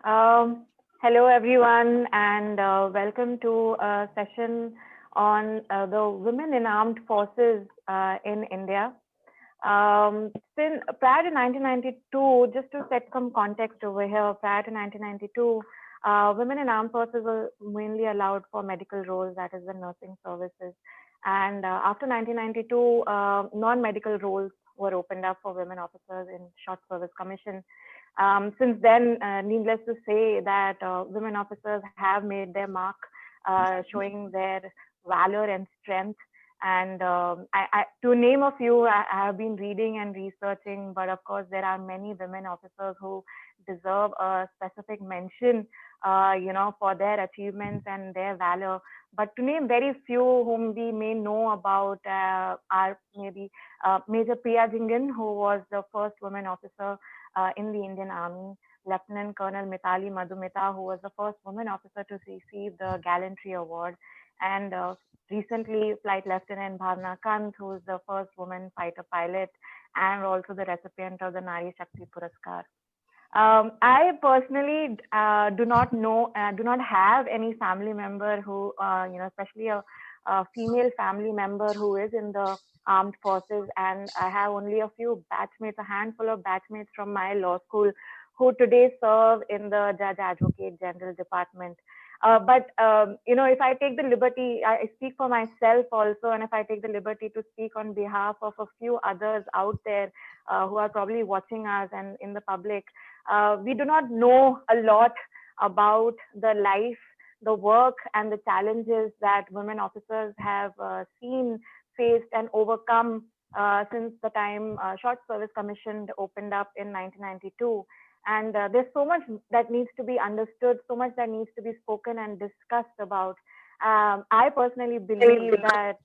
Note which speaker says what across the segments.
Speaker 1: Um, Hello, everyone, and welcome to a session on the women in armed forces in India. Since prior to 1992, just to set some context over here, prior to 1992, women in armed forces were mainly allowed for medical roles, that is the nursing services. And after 1992, non-medical roles were opened up for women officers in short service commission. Since then, needless to say that women officers have made their mark, showing their valor and strength. And to name a few, I have been reading and researching, but of course, there are many women officers who deserve a specific mention, for their achievements and their valor. But to name very few whom we may know about are maybe Major Priya Jingan, who was the first woman officer in the Indian Army, Lieutenant Colonel Mitali Madhumita, who was the first woman officer to receive the Gallantry Award, and recently Flight Lieutenant Bhavna Kant, who is the first woman fighter pilot and also the recipient of the Nari Shakti Puraskar. I personally do not have any family member who, especially a female family member who is in the armed forces, and I have only a few batchmates, a handful of batchmates from my law school, who today serve in the Judge Advocate General Department. But if I take the liberty, I speak for myself also, and if I take the liberty to speak on behalf of a few others out there who are probably watching us and in the public, we do not know a lot about the life, the work, and the challenges that women officers have seen, faced, and overcome since the time Short Service Commission opened up in 1992. And there's so much that needs to be understood, so much that needs to be spoken and discussed about. I personally believe that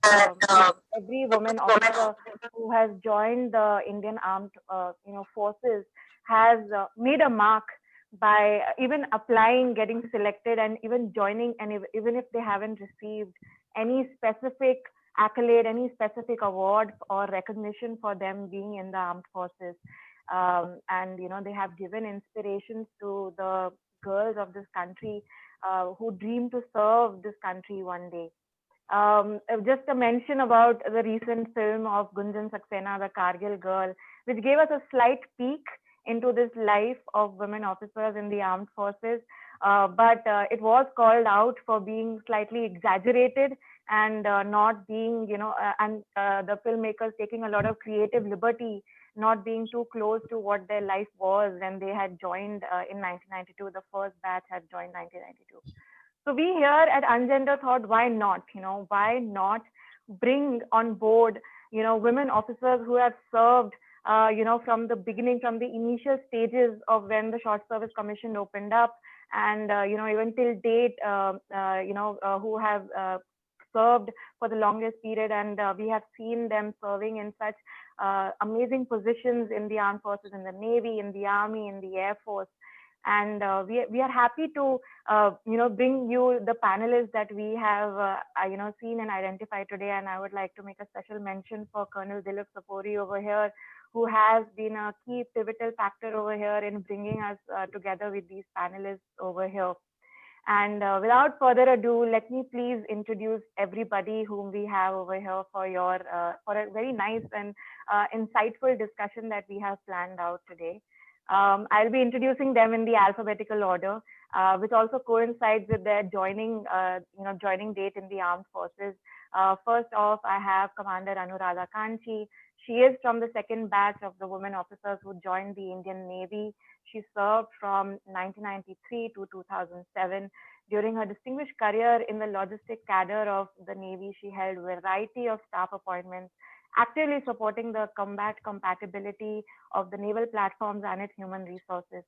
Speaker 1: every woman officer who has joined the Indian Armed, forces has made a mark by even applying, getting selected, and even joining. And even if they haven't received any specific accolade, any specific award or recognition for them being in the armed forces, and they have given inspirations to the girls of this country who dream to serve this country one day. Just a mention about the recent film of Gunjan Saxena, The Kargil Girl, which gave us a slight peek into this life of women officers in the armed forces. But it was called out for being slightly exaggerated and not being, and the filmmakers taking a lot of creative liberty, not being too close to what their life was when they had joined in 1992. The first batch had joined 1992. So we here at Ungender thought, why not? Why not bring on board, women officers who have served, from the beginning, from the initial stages of when the Short Service Commission opened up, and even till date, who have served for the longest period, and we have seen them serving in such amazing positions in the armed forces, in the Navy, in the Army, in the Air Force. And we are happy to bring you the panelists that we have seen and identified today. And I would like to make a special mention for Colonel Dilip Sapori over here, who has been a key pivotal factor over here in bringing us together with these panelists over here. And without further ado, let me please introduce everybody whom we have over here for for a very nice and insightful discussion that we have planned out today. I'll be introducing them in the alphabetical order, which also coincides with their joining date in the armed forces. First off, I have Commander Anuradha Kanchi. She is from the second batch of the women officers who joined the Indian Navy. She served from 1993 to 2007. During her distinguished career in the logistic cadre of the Navy, she held a variety of staff appointments, actively supporting the combat compatibility of the naval platforms and its human resources.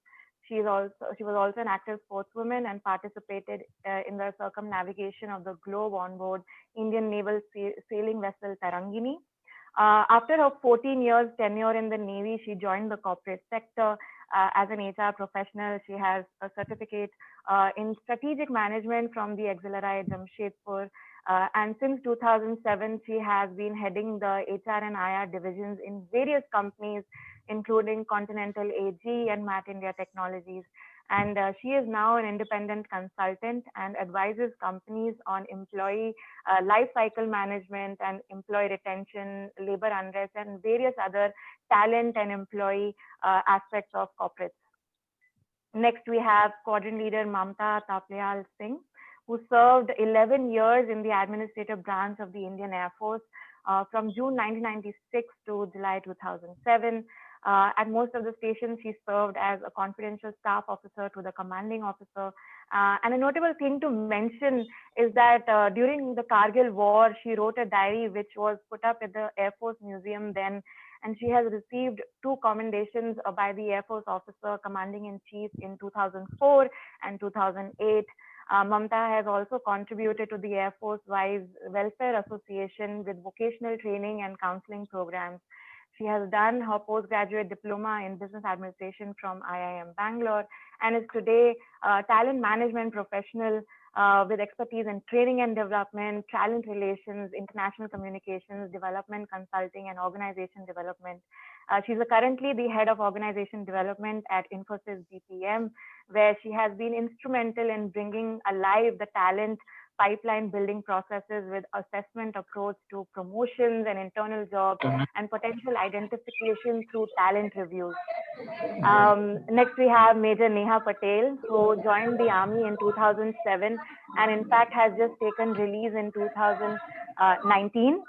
Speaker 1: She was also an active sportswoman and participated in the circumnavigation of the globe on board Indian naval sailing vessel Tarangini. After her 14 years tenure in the Navy, she joined the corporate sector as an HR professional. She has a certificate in strategic management from the Exhilarite Jamshedpur. And since 2007, she has been heading the HR and IR divisions in various companies, including Continental AG and Matt India Technologies. And she is now an independent consultant and advises companies on employee life cycle management and employee retention, labor unrest, and various other talent and employee aspects of corporates. Next, we have Squadron Leader Mamta Taplial Singh, who served 11 years in the administrative branch of the Indian Air Force from June 1996 to July 2007. At most of the stations, she served as a confidential staff officer to the commanding officer. And a notable thing to mention is that during the Kargil War, she wrote a diary which was put up at the Air Force Museum then, and she has received 2 commendations by the Air Force officer commanding in chief in 2004 and 2008. Mamta has also contributed to the Air Force Wives Welfare Association with vocational training and counseling programs. She has done her postgraduate diploma in business administration from IIM Bangalore and is today a talent management professional with expertise in training and development, talent relations, international communications, development consulting, and organization development. She's currently the head of organization development at Infosys BPM, where she has been instrumental in bringing alive the talent pipeline building processes with assessment approach to promotions and internal jobs and potential identification through talent reviews. Next, we have Major Neha Patel, who joined the army in 2007 and in fact has just taken release in 2019.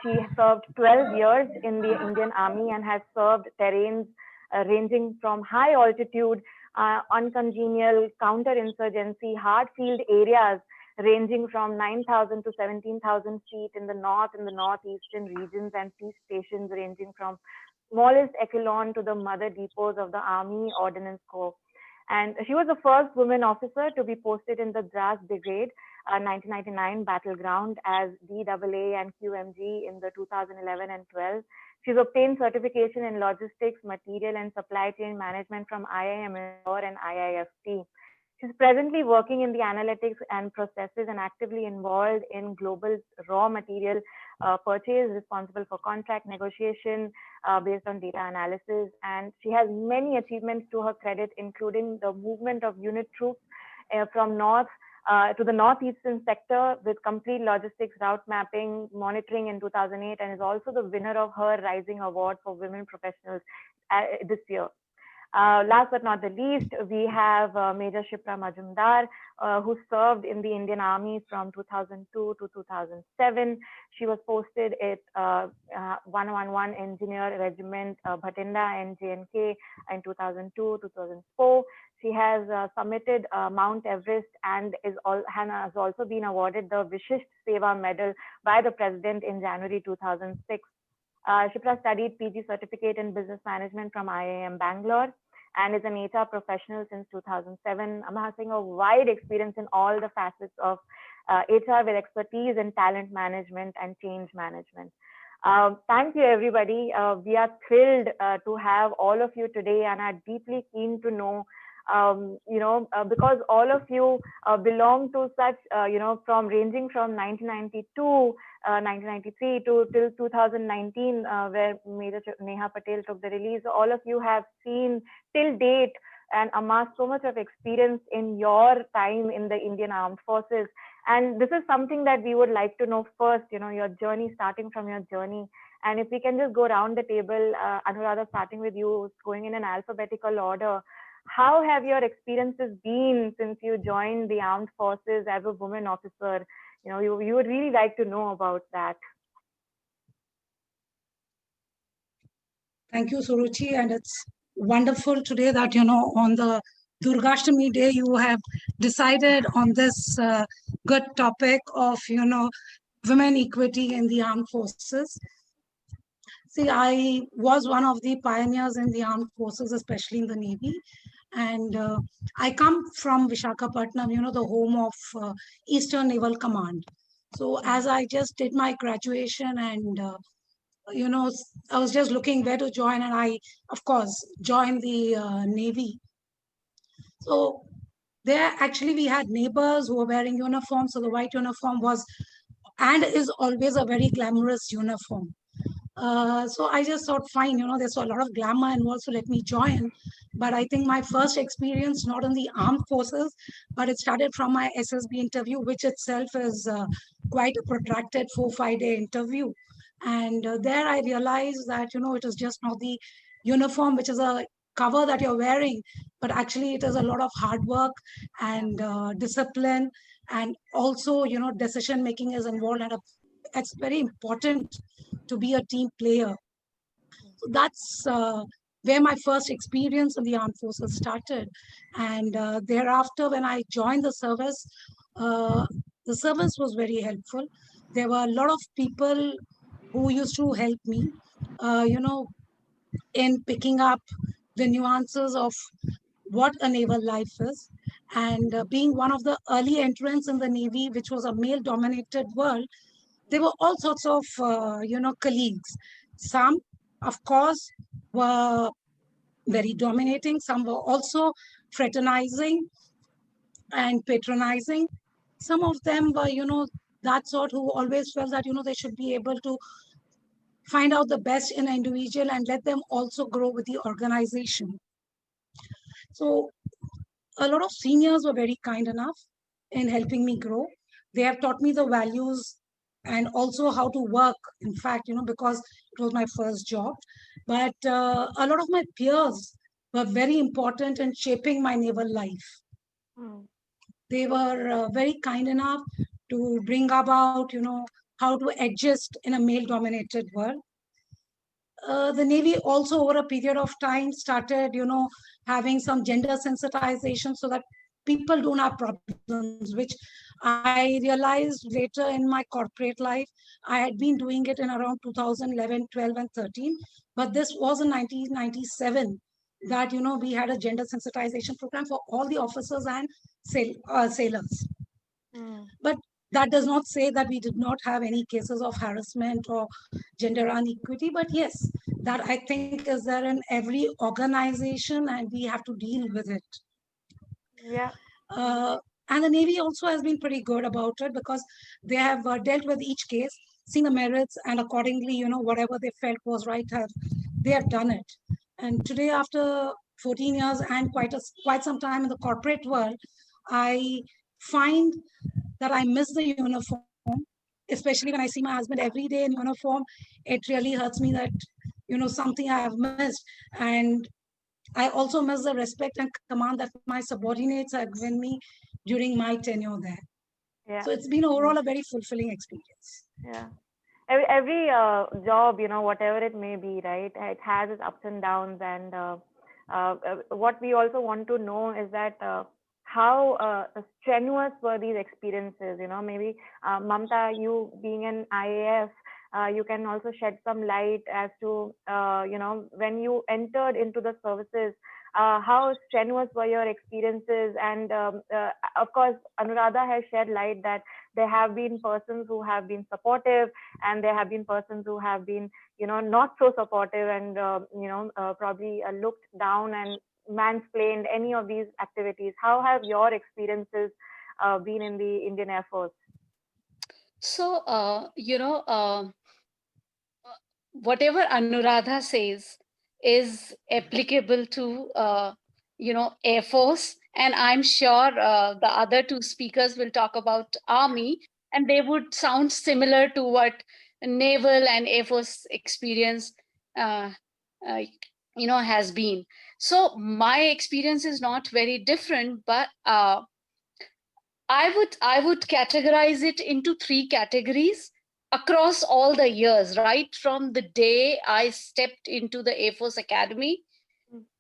Speaker 1: She served 12 years in the Indian Army and has served terrains ranging from high altitude, uncongenial, counterinsurgency, hard field areas ranging from 9,000 to 17,000 feet in the north and the northeastern regions, and peace stations ranging from smallest echelon to the mother depots of the Army Ordnance Corps. And she was the first woman officer to be posted in the Dras Brigade 1999 battleground as DAA and QMG in the 2011 and 12. She's obtained certification in logistics, material, and supply chain management from IIM Indore and IIFT. She's presently working in the analytics and processes and actively involved in global raw material purchase, responsible for contract negotiation based on data analysis. And she has many achievements to her credit, including the movement of unit troops from north to the northeastern sector with complete logistics route mapping monitoring in 2008, and is also the winner of her Rising Award for Women Professionals this year. Last but not the least, we have Major Shipra Majumdar, who served in the Indian Army from 2002 to 2007. She was posted at 111 Engineer Regiment Bhatinda and JNK in 2002 to 2004. She has summited Mount Everest and has also been awarded the Vishisht Seva Medal by the President in January 2006. Shipra studied PG certificate in business management from IIM Bangalore and is an HR professional since 2007, amassing a wide experience in all the facets of HR with expertise in talent management and change management. Thank you, everybody. We are thrilled to have all of you today and are deeply keen to know because all of you belong to such, from ranging from 1992, 1993 to till 2019, where Major Neha Patel took the release. All of you have seen till date and amassed so much of experience in your time in the Indian Armed Forces. And this is something that we would like to know first, your journey, starting from your journey. And if we can just go around the table, Anuradha, starting with you, going in an alphabetical order. How have your experiences been since you joined the armed forces as a woman officer? You would really like to know about that.
Speaker 2: Thank you, Suruchi. And it's wonderful today that, on the Durgashtami day, you have decided on this good topic of, women equity in the armed forces. See, I was one of the pioneers in the armed forces, especially in the Navy. And I come from Visakhapatnam, the home of Eastern Naval Command. So as I just did my graduation and, I was just looking where to join, and I, of course, joined the Navy. So there actually we had neighbors who were wearing uniforms. So the white uniform was and is always a very glamorous uniform. So I just thought, fine, there's a lot of glamour involved, so let me join. But I think my first experience, not in the armed forces, but it started from my SSB interview, which itself is quite a protracted 4-5 day interview. And there I realized that, it is just not the uniform, which is a cover that you're wearing, but actually it is a lot of hard work and discipline. And also, decision making is involved. And it's very important to be a team player. So that's where my first experience in the armed forces started. And thereafter, when I joined uh, the service was very helpful. There were a lot of people who used to help me, in picking up the nuances of what a naval life is. And being one of the early entrants in the Navy, which was a male dominated world, there were all sorts of, colleagues. Some, of course, were very dominating. Some were also fraternizing and patronizing. Some of them were, that sort who always felt that, they should be able to find out the best in an individual and let them also grow with the organization. So a lot of seniors were very kind enough in helping me grow. They have taught me the values and also how to work. In fact, because it was my first job. But a lot of my peers were very important in shaping my naval life. They were very kind enough to bring about, how to adjust in a male dominated world. The Navy also over a period of time started, having some gender sensitization so that people don't have problems, which I realized later in my corporate life. I had been doing it in around 2011, 12, and 13. But this was in 1997 that, we had a gender sensitization program for all the officers and sailors. But that does not say that we did not have any cases of harassment or gender inequity. But yes, that I think is there in every organization and we have to deal with it.
Speaker 1: Yeah.
Speaker 2: And the Navy also has been pretty good about it because they have dealt with each case, seen the merits, and accordingly, whatever they felt was right, they have done it. And today, after 14 years and quite some time in the corporate world, I find that I miss the uniform, especially when I see my husband every day in uniform. It really hurts me that, something I have missed. And I also miss the respect and command that my subordinates have given me during my tenure there.
Speaker 1: Yeah.
Speaker 2: So it's been overall a very fulfilling experience.
Speaker 1: Yeah. Every job, whatever it may be, right? It has its ups and downs, and what we also want to know is that how strenuous were these experiences. Maybe Mamta, you being an IAF, you can also shed some light as to when you entered into the services, how strenuous were your experiences, and of course, Anuradha has shed light that there have been persons who have been supportive, and there have been persons who have been not so supportive, and probably looked down and mansplained any of these activities. How have your experiences been in the Indian Air Force?
Speaker 3: So, whatever Anuradha says is applicable to, Air Force. And I'm sure the other two speakers will talk about Army, and they would sound similar to what Naval and Air Force experience, uh, uh, has been. So my experience is not very different, but I would categorize it into three categories across all the years, right from the day I stepped into the Air Force Academy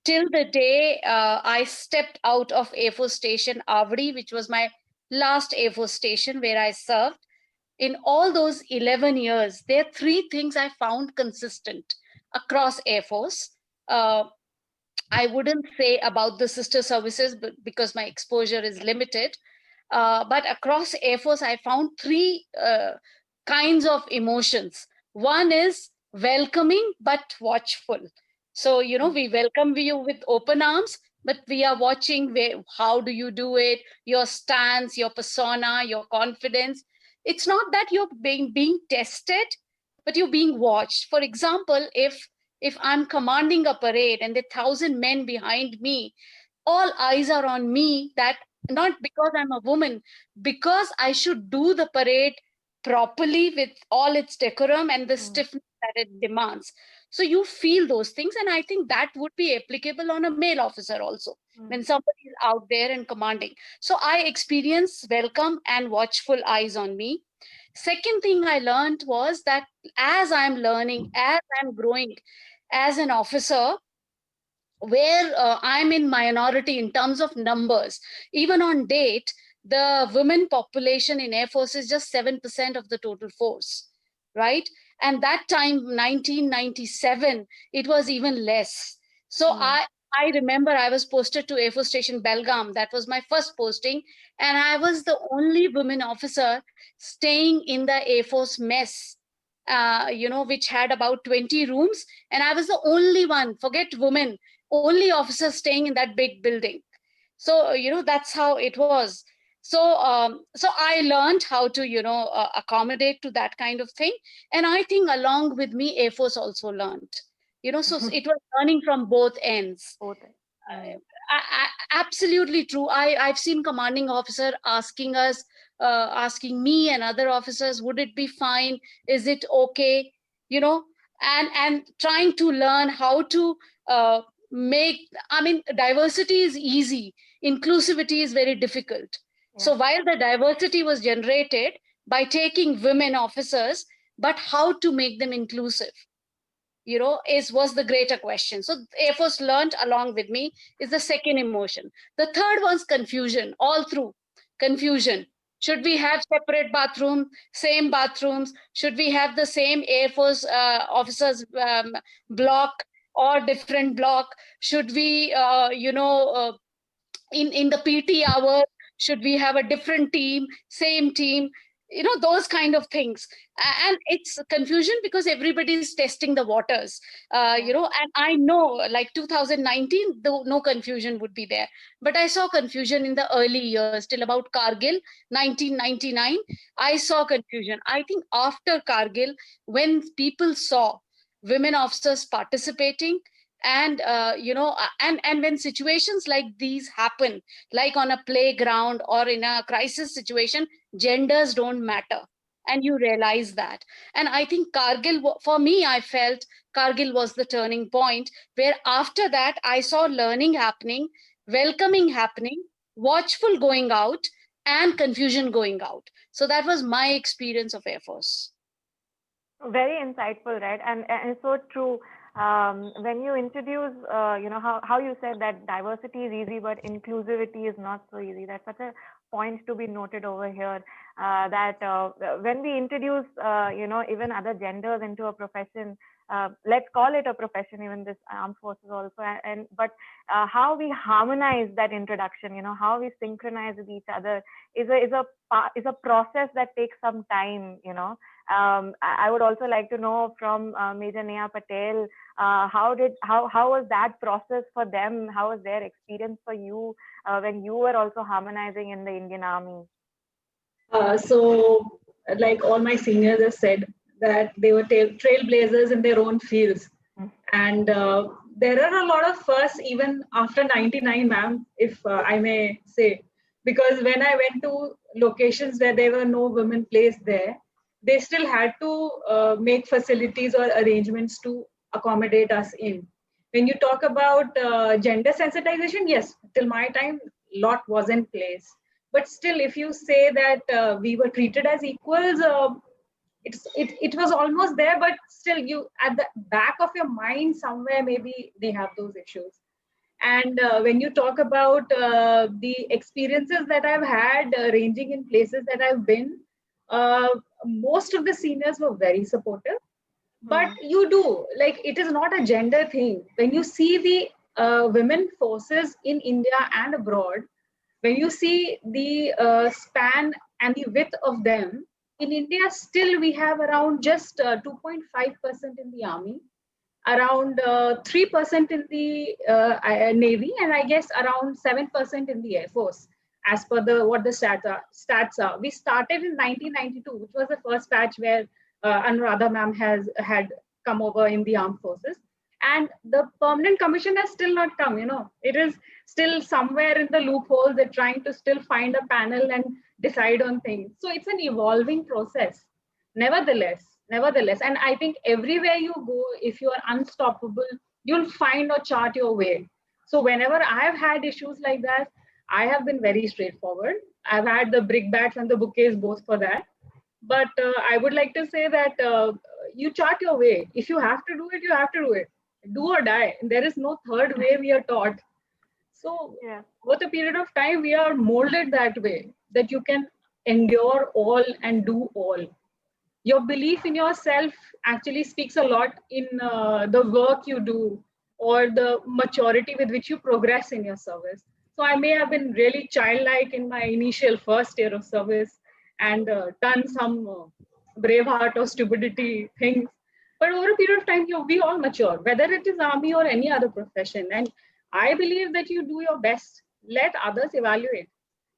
Speaker 3: till the day I stepped out of Air Force Station Avadi, which was my last Air Force station where I served. In all those 11 years, there are three things I found consistent across Air Force. I wouldn't say about the sister services because my exposure is limited. But across Air Force, I found three kinds of emotions. One is welcoming but watchful. So, we welcome you with open arms, but we are watching how do you do it, your stance, your persona, your confidence. It's not that you're being tested, but you're being watched. For example, if if I'm commanding a parade and there are 1,000 men behind me, all eyes are on me, that not because I'm a woman, because I should do the parade properly with all its decorum and the stiffness that it demands. So you feel those things. And I think that would be applicable on a male officer also, when somebody is out there and commanding. So I experience welcome and watchful eyes on me. Second thing I learned was that as I'm learning, as I'm growing as an officer, where I'm in minority in terms of numbers, even on date, the women population in Air Force is just 7% of the total force, right? And that time, 1997, it was even less. So I remember I was posted to Air Force Station Belgaum. That was my first posting. And I was the only woman officer staying in the Air Force mess, which had about 20 rooms. And I was the only one, forget women, only officer staying in that big building. So, that's how it was. So I learned how to, accommodate to that kind of thing. And I think along with me, Air Force also learned, so it was learning from both ends. Absolutely true. I've seen commanding officer asking us, asking me and other officers, would it be fine? Is it okay? And trying to learn how to diversity is easy. Inclusivity is very difficult. Yeah. So while the diversity was generated by taking women officers, but how to make them inclusive? Was the greater question. So Air Force learned along with me is the second emotion. The third one's confusion, all through confusion. Should we have separate bathroom, same bathrooms? Should we have the same Air Force officers block or different block? Should we, in the PT hour, should we have a different team, same team? Those kind of things. And it's confusion because everybody is testing the waters, and I know like 2019, though no confusion would be there. But I saw confusion in the early years till about Kargil, 1999. I saw confusion. I think after Kargil, when people saw women officers participating, and and when situations like these happen, like on a playground or in a crisis situation, genders don't matter, and you realize that. And I think Kargil, for me, I felt Kargil was the turning point, where after that I saw learning happening, welcoming happening, watchful going out, and confusion going out. So that was my experience of Air Force.
Speaker 1: Very insightful, right? And it's so true. When you introduce, how you said that diversity is easy, but inclusivity is not so easy. That's such a point to be noted over here, that when we introduce, even other genders into a profession, let's call it a profession, even this armed forces also, but how we harmonize that introduction, how we synchronize with each other is a process that takes some time, I would also like to know from Major Neha Patel, how was that process for them? How was their experience for you when you were also harmonizing in the Indian Army?
Speaker 4: So, like all my seniors have said, that they were trailblazers in their own fields. And there are a lot of firsts even after 99, ma'am, if I may say, because when I went to locations where there were no women placed there, they still had to make facilities or arrangements to accommodate us in. When you talk about gender sensitization, yes, till my time, lot was in place. But still, if you say that we were treated as equals, it was almost there, but still you at the back of your mind somewhere, maybe they have those issues. And when you talk about the experiences that I've had ranging in places that I've been, most of the seniors were very supportive. But you do, like, it is not a gender thing. When you see the women forces in India and abroad, when you see the span and the width of them, in India, still we have around just 2.5% in the army, around 3% in the Navy, and I guess around 7% in the Air Force, as per what the stats are. We started in 1992, which was the first batch where Anuradha ma'am had come over in the armed forces. And the permanent commission has still not come, it is still somewhere in the loophole. They're trying to still find a panel and decide on things. So it's an evolving process. Nevertheless, and I think everywhere you go, if you are unstoppable, you'll find or chart your way. So whenever I have had issues like that, I have been very straightforward. I've had the brickbats and the bouquets both for that. But I would like to say that you chart your way. If you have to do it, you have to do it. Do or die. There is no third way, we are taught. So
Speaker 1: Yeah.
Speaker 4: over a period of time, we are molded that way, that you can endure all and do all. Your belief in yourself actually speaks a lot in the work you do or the maturity with which you progress in your service. So I may have been really childlike in my initial first year of service and done some braveheart or stupidity things. But over a period of time, we all mature, whether it is army or any other profession. And I believe that you do your best, let others evaluate.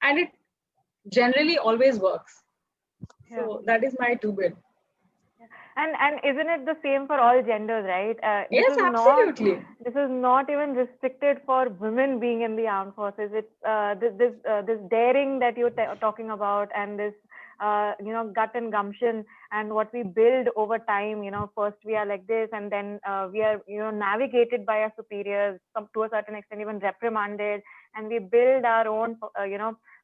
Speaker 4: And it generally always works.
Speaker 1: Yeah.
Speaker 4: So that is my two bit.
Speaker 1: And isn't it the same for all genders, right?
Speaker 4: Yes, absolutely.
Speaker 1: This is not even restricted for women being in the armed forces. It's this daring that you're talking about, and this gut and gumption, and what we build over time. First we are like this, and then we are navigated by our superiors, to a certain extent even reprimanded, and we build our own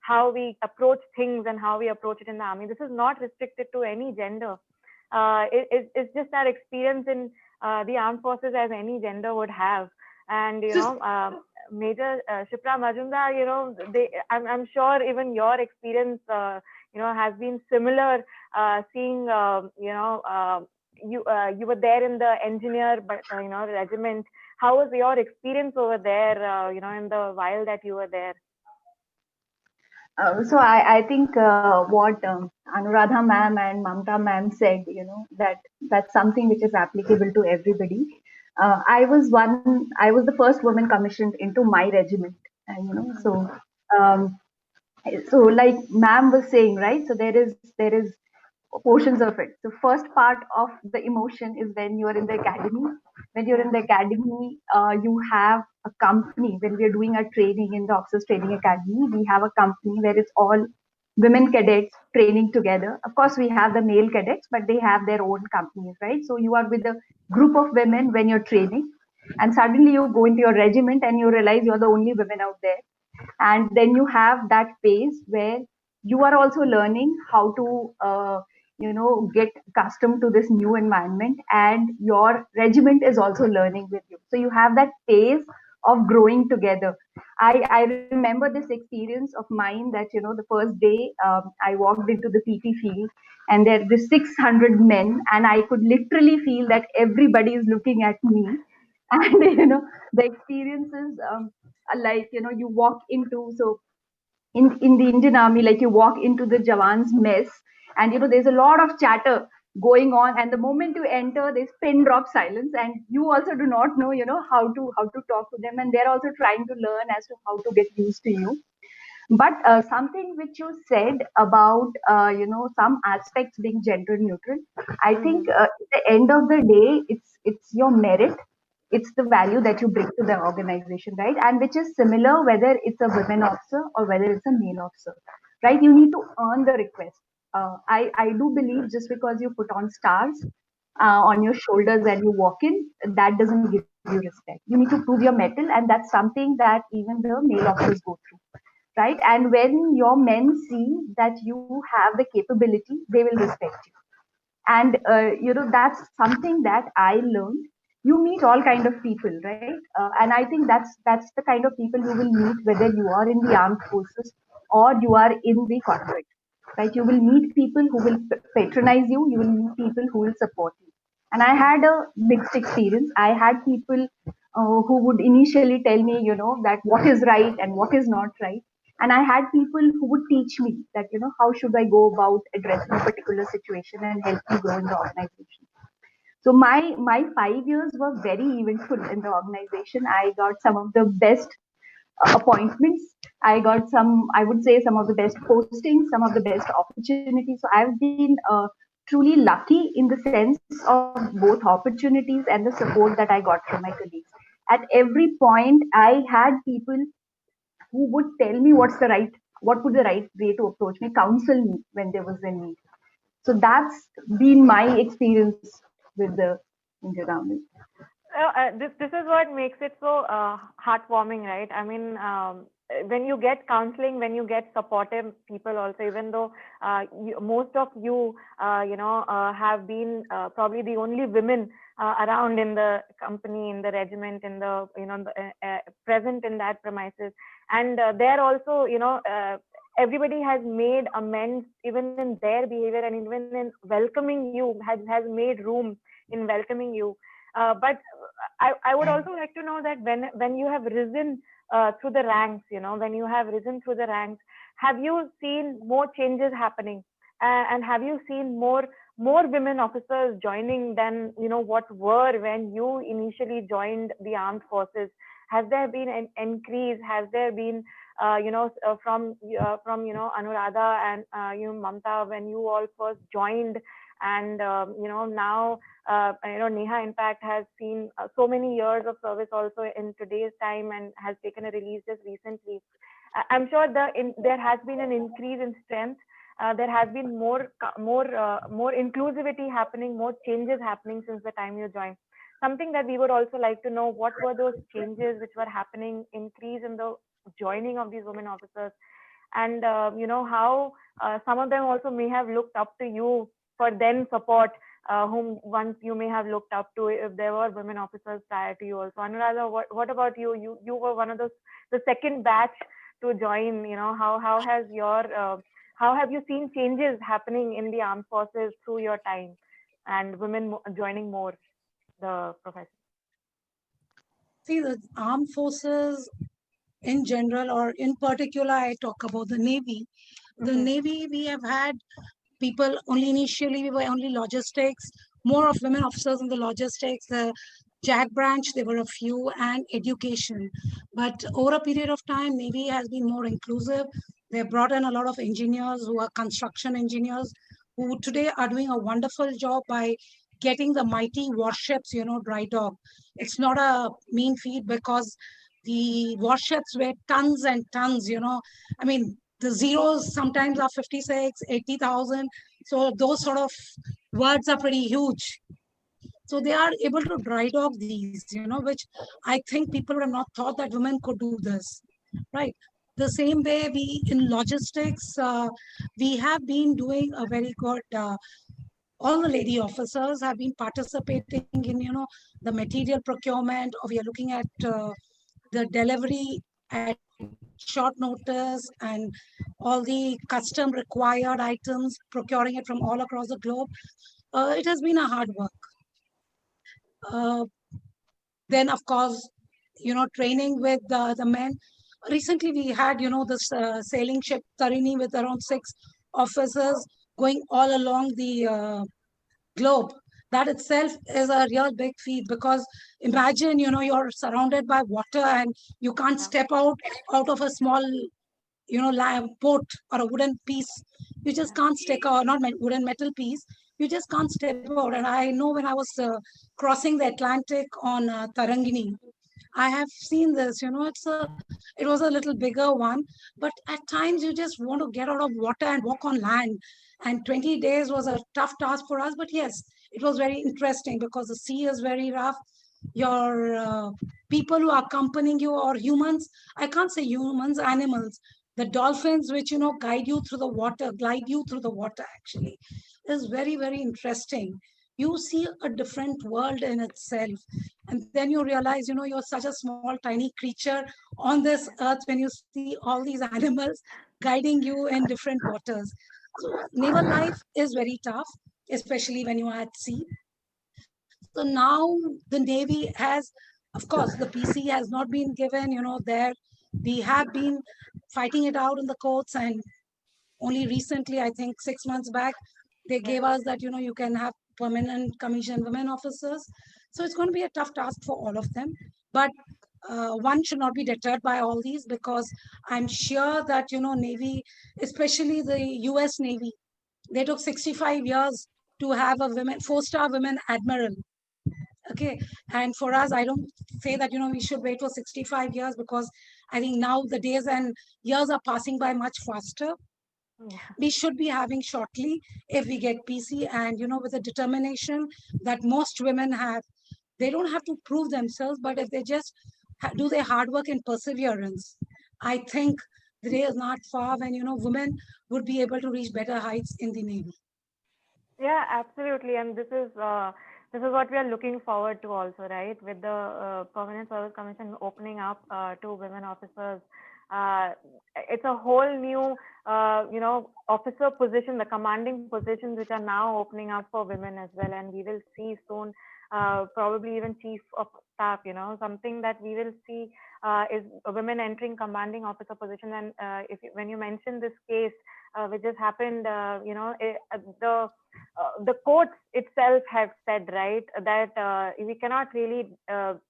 Speaker 1: how we approach things and how we approach it in the army. This is not restricted to any gender. It's just our experience in the armed forces as any gender would have. And Major Shipra Majumdar, I'm sure even your experience has been similar, seeing you were there in the engineer regiment. How was your experience over there in the while that you were there?
Speaker 5: So I think what Anuradha ma'am and Mamta ma'am said, that's something which is applicable to everybody. I was the first woman commissioned into my regiment, um, so like ma'am was saying, right? So there is portions of it. The first part of the emotion is when you are in the academy. When you're in the academy, you have a company. When we are doing our training in the Officers Training Academy, we have a company where it's all women cadets training together. Of course, we have the male cadets, but they have their own companies, right? So you are with a group of women when you're training, and suddenly you go into your regiment and you realize you're the only women out there. And then you have that phase where you are also learning how to get accustomed to this new environment, and your regiment is also learning with you. So you have that phase of growing together. I remember this experience of mine that the first day I walked into the PT field, and there were 600 men, and I could literally feel that everybody is looking at me. And the experiences like you walk into, so in the Indian Army, like you walk into the Jawan's mess, and there's a lot of chatter going on, and the moment you enter, there's pin drop silence, and you also do not know how to talk to them, and they're also trying to learn as to how to get used to you. But something which you said about some aspects being gender neutral, I think at the end of the day, it's your merit, it's the value that you bring to the organization, right? And which is similar whether it's a women officer or whether it's a male officer, right? You need to earn the request. I do believe just because you put on stars on your shoulders and you walk in, that doesn't give you respect. You need to prove your mettle, and that's something that even the male officers go through, right? And when your men see that you have the capability, they will respect you. And that's something that I learned. You meet all kind of people, right? And I think that's the kind of people you will meet whether you are in the armed forces or you are in the corporate, right? You will meet people who will patronize you. You will meet people who will support you. And I had a mixed experience. I had people who would initially tell me, that what is right and what is not right. And I had people who would teach me that, how should I go about addressing a particular situation and help me grow in the organization. So my 5 years were very eventful in the organization. I got some of the best appointments. I got I would say, some of the best postings, some of the best opportunities. So I've been truly lucky in the sense of both opportunities and the support that I got from my colleagues. At every point, I had people who would tell me what would the right way to approach me, counsel me when there was a need. So that's been my experience with the Indian Army.
Speaker 1: This is what makes it so heartwarming, right? I mean, when you get counseling, when you get supportive people also, even though most of you, have been probably the only women around in the company, in the regiment, in the, present in that premises. And they're also, everybody has made amends even in their behavior, and even in welcoming you, has made room in welcoming you. But I would also like to know that when you have risen through the ranks, when you have risen through the ranks, have you seen more changes happening, and have you seen more women officers joining than what were when you initially joined the armed forces? Has there been an increase? Has there been from Anuradha and Mamta, when you all first joined, and now Neha in fact has seen so many years of service also in today's time, and has taken a release just recently. I'm sure there has been an increase in strength. There has been more inclusivity happening, more changes happening since the time you joined. Something that we would also like to know, what were those changes which were happening, increase in the joining of these women officers, and how some of them also may have looked up to you for then support, whom once you may have looked up to, if there were women officers prior to you also. Anuradha, what about you? You were one of the second batch to join. How has your how have you seen changes happening in the armed forces through your time, and women joining more the profession?
Speaker 2: See, the armed forces in general, or in particular, I talk about the Navy. The Navy, we have had people only initially, we were only logistics, more of women officers in the logistics, the JAG branch, there were a few, and education. But over a period of time, Navy has been more inclusive. They have brought in a lot of engineers who are construction engineers, who today are doing a wonderful job by getting the mighty warships, dry dock. It's not a mean feat, because the warships weigh tons and tons, I mean, the zeros sometimes are 56, 80,000. So those sort of words are pretty huge. So they are able to dry dock these, which I think people would have not thought that women could do this, right? The same way in logistics, we have been doing a very good, all the lady officers have been participating in, the material procurement, or we are looking at the delivery at short notice, and all the custom required items, procuring it from all across the globe. It has been a hard work. Then, of course, training with the men. Recently, we had, this sailing ship Tarini with around 6 officers going all along the globe. That itself is a real big feat, because imagine, you're surrounded by water and you can't step out of a small, boat or a wooden piece. You just can't step out, not wooden, metal piece. You just can't step out. And I know when I was crossing the Atlantic on Tarangini, I have seen this, it was a little bigger one, but at times you just want to get out of water and walk on land. And 20 days was a tough task for us, but yes, it was very interesting, because the sea is very rough. Your people who are accompanying you, or humans, I can't say humans, animals, the dolphins, which, guide you through the water, glide you through the water, actually, is very, very interesting. You see a different world in itself. And then you realize, you're such a small, tiny creature on this earth when you see all these animals guiding you in different waters. So naval life is very tough, especially when you are at sea. So now the Navy has, of course, the PC has not been given, there. We have been fighting it out in the courts, and only recently, I think 6 months back, they gave us that, you can have permanent commissioned women officers. So it's going to be a tough task for all of them. But one should not be deterred by all these, because I'm sure that, Navy, especially the US Navy, they took 65 years to have a women 4-star women admiral. Okay, and for us, I don't say that we should wait for 65 years, because I think now the days and years are passing by much faster.
Speaker 1: Yeah.
Speaker 2: We should be having shortly if we get PC, and with the determination that most women have. They don't have to prove themselves, but if they just do their hard work and perseverance, I think the day is not far when women would be able to reach better heights in the Navy.
Speaker 1: Yeah, absolutely. And this is what we are looking forward to also, right? With the Permanent Service Commission opening up to women officers, it's a whole new, officer position, the commanding positions which are now opening up for women as well. And we will see soon, probably even chief of staff, something that we will see is women entering commanding officer position. And when you mentioned this case, which has happened, the courts itself have said, right, that we cannot really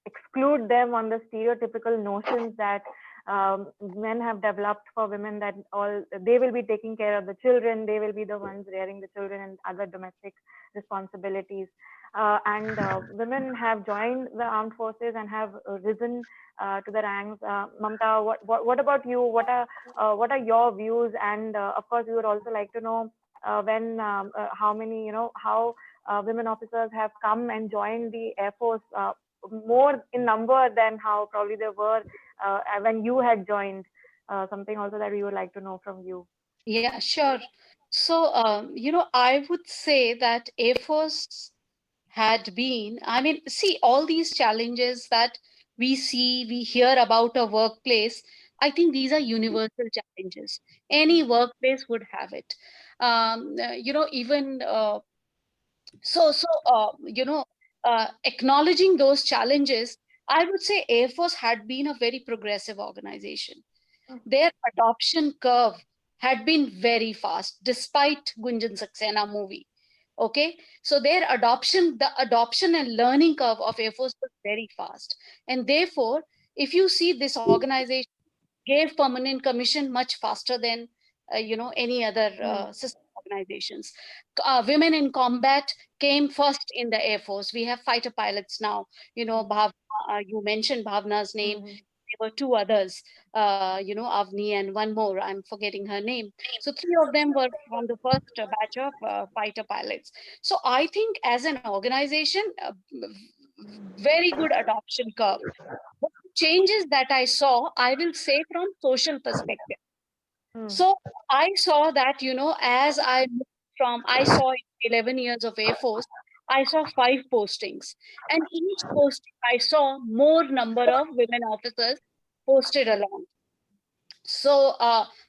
Speaker 1: exclude them on the stereotypical notions that men have developed for women, that all they will be taking care of the children, they will be the ones rearing the children and other domestic responsibilities. And women have joined the armed forces and have risen to the ranks. Mamta, what about you? What are your views? And of course, we would also like to know how many, how women officers have come and joined the Air Force, more in number than how probably there were when you had joined. Something also that we would like to know from you.
Speaker 3: Yeah, sure. So, I would say that Air Force had been, I mean, see, all these challenges that we see, we hear about a workplace, I think these are universal challenges. Any workplace would have it. Even acknowledging those challenges, I would say Air Force had been a very progressive organization. Their adoption curve had been very fast, despite Gunjan Saxena movie. Okay, so the adoption and learning curve of Air Force was very fast, and therefore, if you see, this organization gave permanent commission much faster than any other system organizations. Women in combat came first in the Air Force. We have fighter pilots now. You mentioned Bhavna's name. There were two others, Avni and one more. I'm forgetting her name. So three of them were from the first batch of fighter pilots. So I think as an organization, very good adoption curve. But the changes that I saw, I will say from social perspective. So I saw that, as I saw 11 years of Air Force, I saw 5 postings. And each posting, I saw more number of women officers posted along. So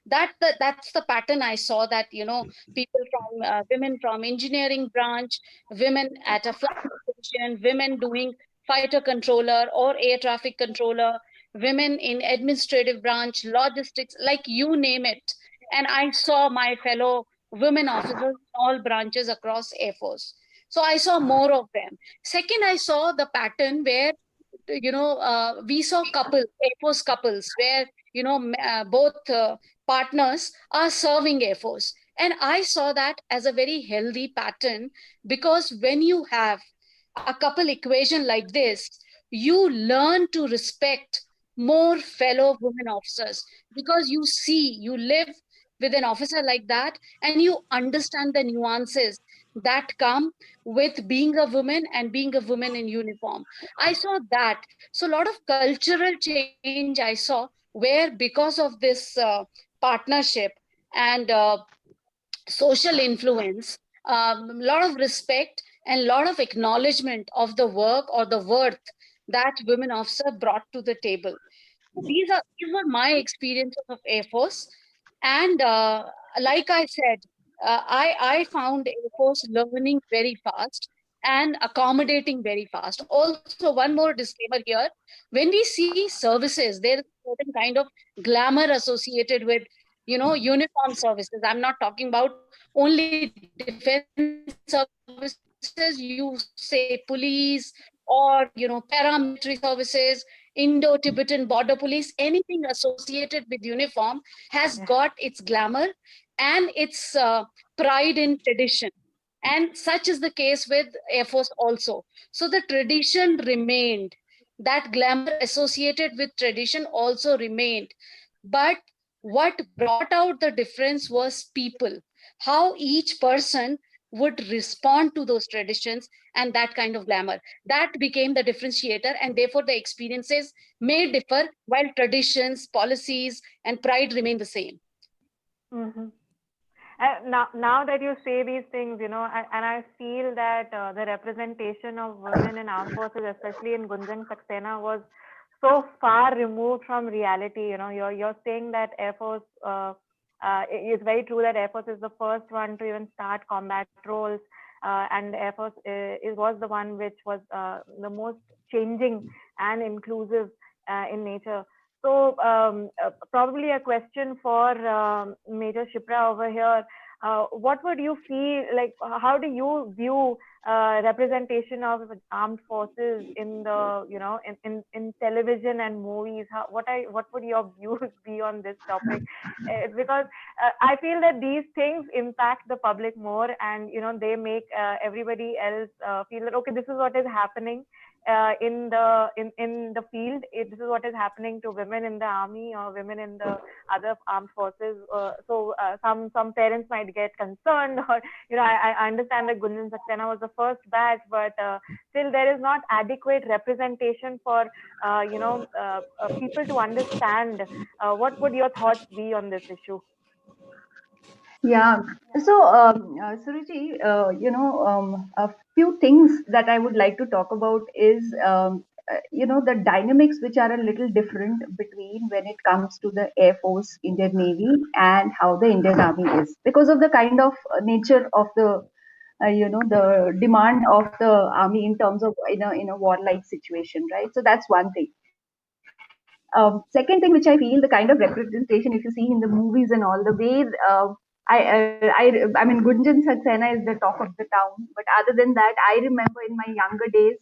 Speaker 3: that's the pattern I saw, that people from women from engineering branch, women at a flight position, women doing fighter controller or air traffic controller, women in administrative branch, logistics, like you name it. And I saw my fellow women officers in all branches across Air Force. So I saw more of them. Second, I saw the pattern where we saw Air Force couples, where both partners are serving Air Force. And I saw that as a very healthy pattern, because when you have a couple equation like this, you learn to respect more fellow women officers, because you live with an officer like that, and you understand the nuances that come with being a woman and being a woman in uniform. I saw that. So a lot of cultural change I saw, where because of this partnership and social influence, a lot of respect and a lot of acknowledgement of the work or the worth that women officers brought to the table. These were my experiences of Air Force. And like I said, I found Air Force learning very fast and accommodating very fast. Also, one more disclaimer here: when we see services, there is a certain kind of glamour associated with uniform services. I'm not talking about only defense services. You say police, or paramilitary services, Indo-Tibetan border police, anything associated with uniform has got its glamour and its pride in tradition. And such is the case with Air Force also. So the tradition remained. That glamour associated with tradition also remained. But what brought out the difference was people, how each person would respond to those traditions and that kind of glamour. That became the differentiator, and therefore the experiences may differ while traditions, policies, and pride remain the same.
Speaker 1: Mm-hmm. Now that you say these things, and I feel that the representation of women in armed forces, especially in Gunjan Saxena, was so far removed from reality. You're saying that Air Force. It's very true that Air Force is the first one to even start combat roles, and Air Force was the one which was the most changing and inclusive in nature. So probably a question for Major Shipra over here. What would you feel like? How do you view representation of armed forces in the in television and movies? What would your views be on this topic? Because I feel that these things impact the public more, and they make everybody else feel that okay, this is what is happening in the field. This is what is happening to women in the army or women in the other armed forces. So some parents might get concerned, or I understand that Gunjan Saxena was the first batch, but still there is not adequate representation for people to understand. What would your thoughts be on this issue?
Speaker 5: Yeah. So, Suruchi, a few things that I would like to talk about is, the dynamics which are a little different between when it comes to the Air Force, Indian Navy, and how the Indian Army is, because of the kind of nature of the, the demand of the army in terms of in a warlike situation, right? So that's one thing. Second thing, which I feel, the kind of representation, if you see in the movies and all, the way I mean, Gunjan Saxena is the talk of the town. But other than that, I remember in my younger days,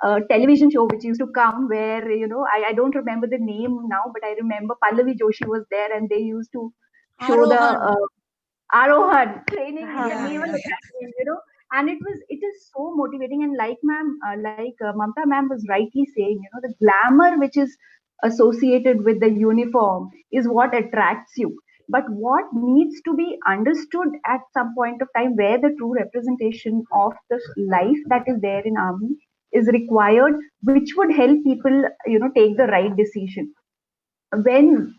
Speaker 5: a television show which used to come where I don't remember the name now, but I remember Pallavi Joshi was there, and they used to show the
Speaker 2: Arohan.
Speaker 5: Arohan training in the
Speaker 2: Yeah,
Speaker 5: naval
Speaker 2: yeah.
Speaker 5: academy, and it is so motivating. And like Mamta ma'am was rightly saying, the glamour which is associated with the uniform is what attracts you. But what needs to be understood at some point of time, where the true representation of the life that is there in army is required, which would help people, take the right decision. When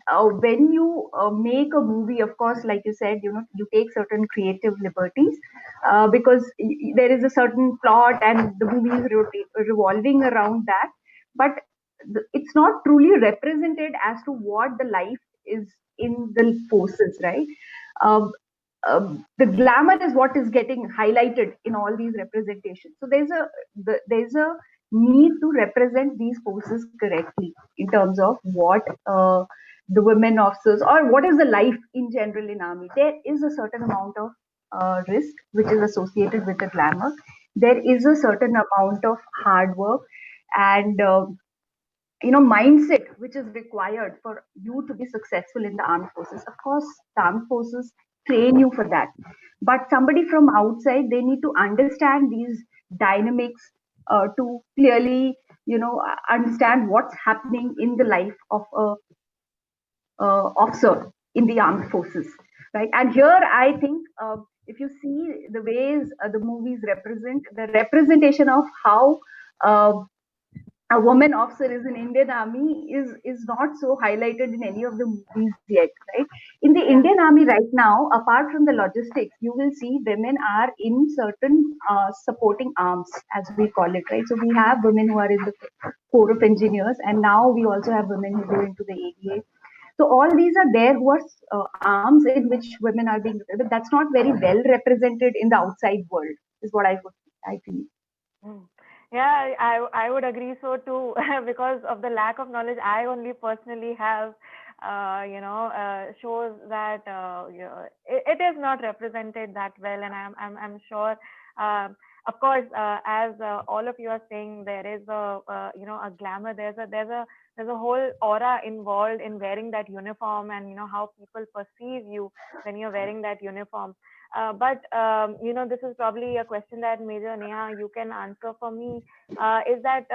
Speaker 5: you make a movie, of course, like you said, you take certain creative liberties, because there is a certain plot and the movie is revolving around that, but it's not truly represented as to what the life is in the forces, right? um, the glamour is what is getting highlighted in all these representations. So there's a need to represent these forces correctly in terms of what the women officers, or what is the life in general in army. There is a certain amount of risk which is associated with the glamour. There is a certain amount of hard work and mindset which is required for you to be successful in the armed forces. Of course, the armed forces train you for that, but somebody from outside, they need to understand these dynamics to clearly understand what's happening in the life of a officer in the armed forces, right? And here I think, if you see the ways the movies represent, the representation of how uh, a woman officer is in Indian Army is not so highlighted in any of the movies yet, right? In the
Speaker 1: Yeah.
Speaker 5: Indian Army right now, apart from the logistics, you will see women are in certain supporting arms, as we call it, right? So we have women who are in the Corps of Engineers, and now we also have women who go into the ADA. So all these are there who are arms in which women are being, but that's not very well represented in the outside world, is what I feel.
Speaker 1: Hmm. Yeah, I would agree so too, because of the lack of knowledge I only personally have. Shows that it is not represented that well, and I'm sure. Of course, as all of you are saying, there is a glamour. There's a whole aura involved in wearing that uniform, and how people perceive you when you're wearing that uniform. But this is probably a question that Major Neha, you can answer for me. Is that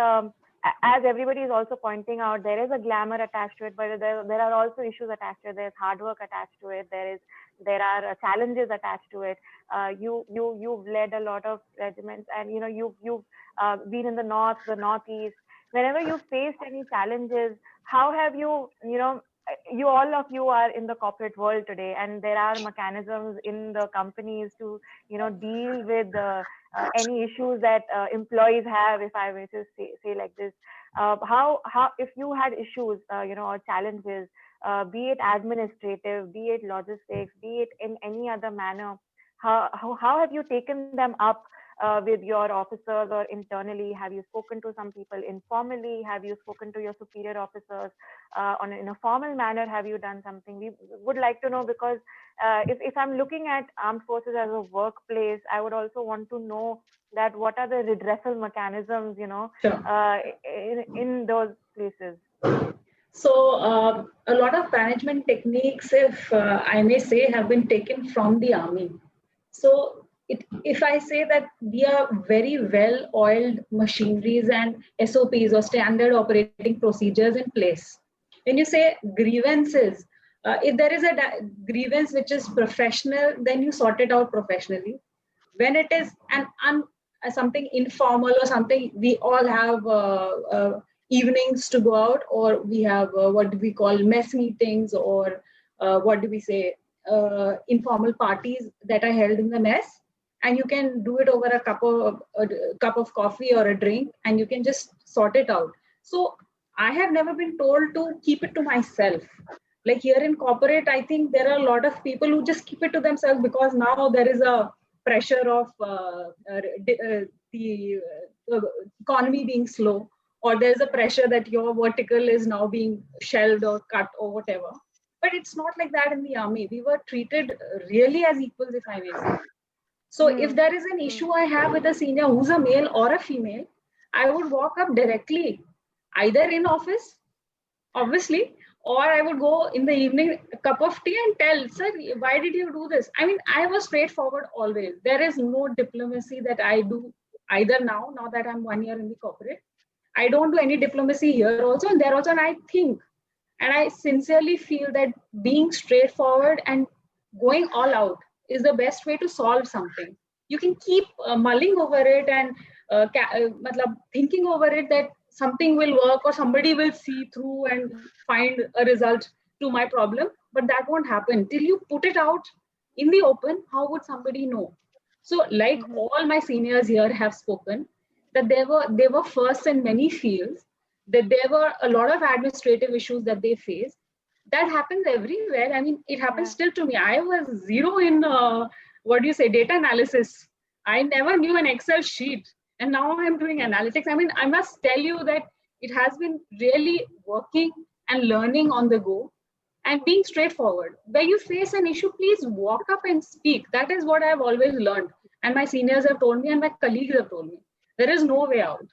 Speaker 1: as everybody is also pointing out, there is a glamour attached to it, but there are also issues attached to it. There's hard work attached to it. There are challenges attached to it. You've led a lot of regiments, and you've been in the north, the northeast. Whenever you faced any challenges, how have you all of you are in the corporate world today, and there are mechanisms in the companies to deal with any issues that employees have, if I may just say like this. How if you had issues or challenges, be it administrative, be it logistics, be it in any other manner, how have you taken them up with your officers or internally? Have you spoken to some people informally? Have you spoken to your superior officers in a formal manner? Have you done something? We would like to know, because if I'm looking at armed forces as a workplace, I would also want to know that what are the redressal mechanisms,
Speaker 4: Sure.
Speaker 1: in those places.
Speaker 4: So a lot of management techniques, if I may say, have been taken from the army. So if I say that we are very well-oiled machineries and SOPs or standard operating procedures in place. When you say grievances, if there is a grievance which is professional, then you sort it out professionally. When it is something informal or something, we all have evenings to go out, or we have what we call mess meetings, or what do we say, informal parties that are held in the mess, and you can do it over a cup of coffee or a drink, and you can just sort it out. So I have never been told to keep it to myself. Like here in corporate, I think there are a lot of people who just keep it to themselves because now there is a pressure of the economy being slow, or there's a pressure that your vertical is now being shelled or cut or whatever. But it's not like that in the army. We were treated really as equals, if I may say. So if there is an issue I have with a senior who's a male or a female, I would walk up directly, either in office, obviously, or I would go in the evening, a cup of tea, and tell, sir, why did you do this? I mean, I was straightforward always. There is no diplomacy that I do either now that I'm 1 year in the corporate. I don't do any diplomacy here also and there also. And I think, and I sincerely feel that being straightforward and going all out is the best way to solve something. You can keep mulling over it and thinking over it that something will work or somebody will see through and find a result to my problem, but that won't happen till you put it out in the open. How would somebody know? So like all my seniors here have spoken, that they were first in many fields, that there were a lot of administrative issues that they faced. That happens everywhere. I mean, it happens still to me. I was zero in data analysis. I never knew an Excel sheet, and now I'm doing analytics. I mean, I must tell you that it has been really working and learning on the go and being straightforward. Where you face an issue, please walk up and speak. That is what I've always learned, and my seniors have told me, and my colleagues have told me. There is no way out.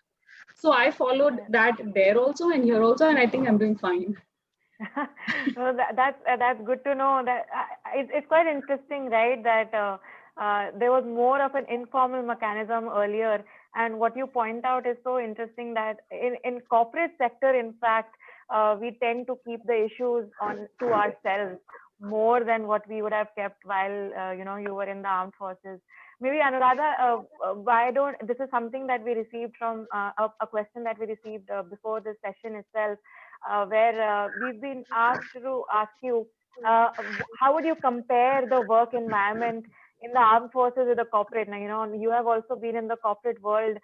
Speaker 4: So I followed that there also and here also, and I think I'm doing fine.
Speaker 1: So that's good to know. That it's quite interesting, right? That there was more of an informal mechanism earlier, and what you point out is so interesting that in corporate sector, in fact, we tend to keep the issues to ourselves more than what we would have kept while you were in the armed forces. Maybe Anuradha, this is something that we received from a question that we received before this session itself, where we've been asked to ask you, how would you compare the work environment in the armed forces with the corporate? Now, you have also been in the corporate world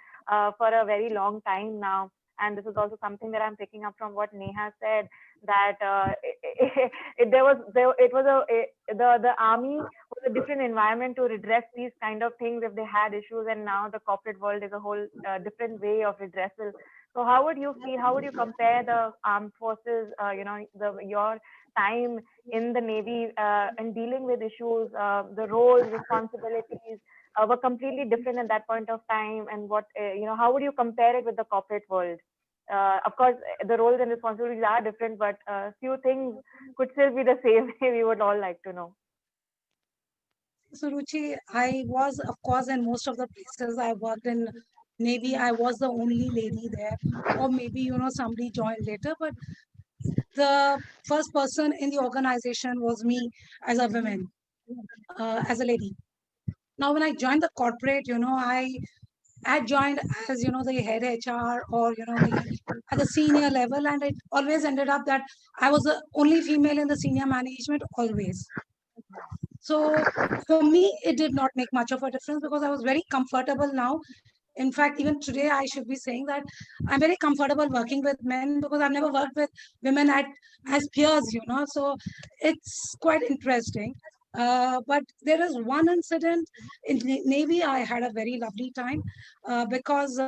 Speaker 1: for a very long time now. And this is also something that I'm picking up from what Neha said, that the army was a different environment to redress these kind of things if they had issues, and now the corporate world is a whole different way of redressal. So how would you feel? How would you compare the armed forces? Your time in the Navy and dealing with issues, the roles, responsibilities were completely different at that point of time, and what how would you compare it with the corporate world? Of course, the roles and responsibilities are different, but few things could still be the same. We would all like to know.
Speaker 2: So, Ruchi, I was, of course, in most of the places I worked in Navy, I was the only lady there, or maybe, somebody joined later, but the first person in the organization was me as a woman, as a lady. Now, when I joined the corporate, I joined as, the head HR or, at the senior level, and it always ended up that I was the only female in the senior management always. So for me, it did not make much of a difference because I was very comfortable now. In fact, even today, I should be saying that I'm very comfortable working with men because I've never worked with women as peers, So it's quite interesting. But there is one incident in Navy. I had a very lovely time because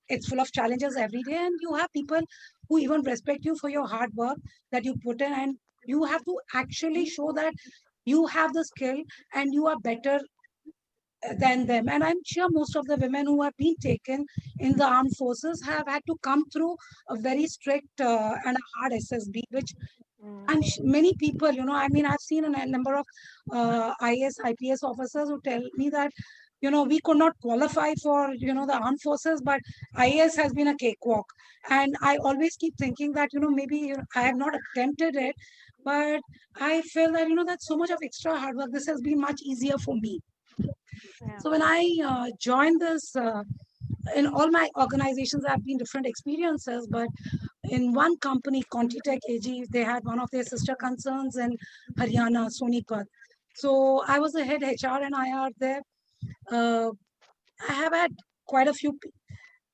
Speaker 2: it's full of challenges every day, and you have people who even respect you for your hard work that you put in, and you have to actually show that you have the skill and you are better than them. And I'm sure most of the women who have been taken in the armed forces have had to come through a very strict and a hard SSB, which many people, I mean, I've seen a number of IAS, IPS officers who tell me that, we could not qualify for, the armed forces, but IAS has been a cakewalk. And I always keep thinking that, maybe I have not attempted it, but I feel that, that's so much of extra hard work. This has been much easier for me.
Speaker 1: Yeah.
Speaker 2: So when I joined this, in all my organizations, there have been different experiences, but in one company, Contitech AG, they had one of their sister concerns in Haryana, Sonipat. So I was the head HR and IR there. I have had quite a few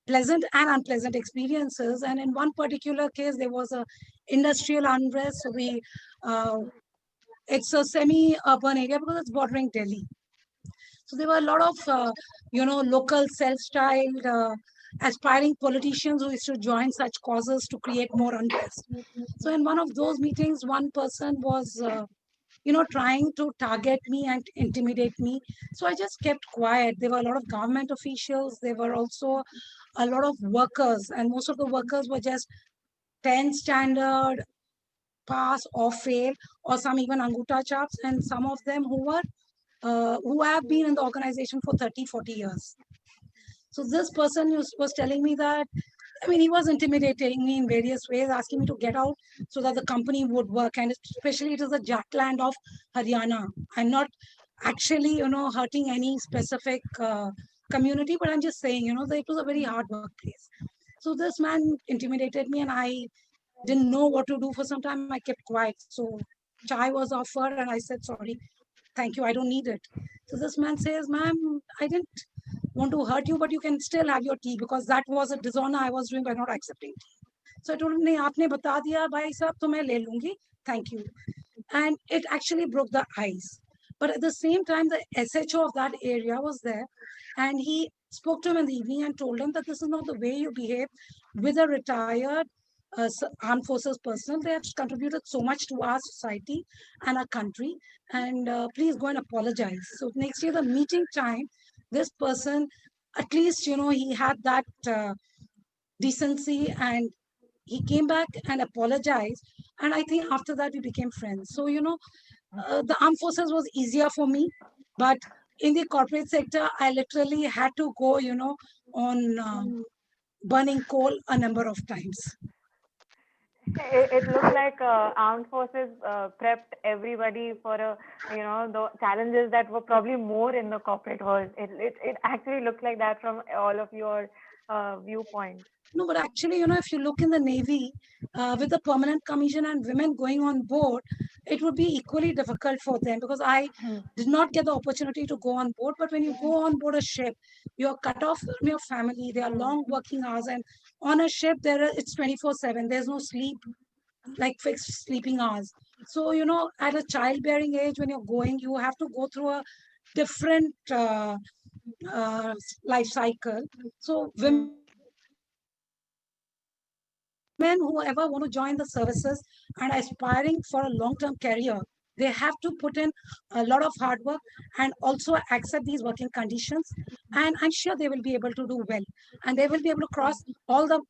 Speaker 2: pleasant and unpleasant experiences. And in one particular case, there was a industrial unrest. So it's a semi-urban area because it's bordering Delhi. So there were a lot of, local self-styled, aspiring politicians who used to join such causes to create more unrest. So in one of those meetings, one person was, trying to target me and intimidate me. So I just kept quiet. There were a lot of government officials. There were also a lot of workers, and most of the workers were just 10 standard, pass or fail, or some even Anguta chaps, and some of them who have been in the organization for 30, 40 years. So this person was telling me that, I mean, he was intimidating me in various ways, asking me to get out so that the company would work. And especially it is the Jatland of Haryana. I'm not actually, hurting any specific community, but I'm just saying, that it was a very hard workplace. So this man intimidated me and I didn't know what to do for some time. I kept quiet. So chai was offered and I said, sorry, thank you, I don't need it. So this man says, ma'am, I didn't want to hurt you, but you can still have your tea because that was a dishonor I was doing by not accepting tea. So I told him, नहीं आपने बता दिया भाई साहब तो मैं ले लूंगी, thank you. And it actually broke the ice. But at the same time, the SHO of that area was there, and he spoke to him in the evening and told him that this is not the way you behave with a retired armed forces personnel. They have contributed so much to our society and our country, and please go and apologize. So next year, the meeting time, this person, at least, he had that decency, and he came back and apologized. And I think after that, we became friends. So, the armed forces was easier for me, but in the corporate sector, I literally had to go, on burning coal a number of times.
Speaker 1: It looked like armed forces prepped everybody for the challenges that were probably more in the corporate world. It actually looked like that from all of your viewpoints.
Speaker 2: No, but actually, if you look in the Navy, with the permanent commission and women going on board, it would be equally difficult for them because I did not get the opportunity to go on board. But when you go on board a ship, you're cut off from your family. There are long working hours, and on a ship, it's 24/7. There's no sleep, like fixed sleeping hours. So, at a childbearing age, when you're going, you have to go through a different life cycle. So, women who ever want to join the services and aspiring for a long-term career, they have to put in a lot of hard work and also accept these working conditions. And I'm sure they will be able to do well. And they will be able to cross all the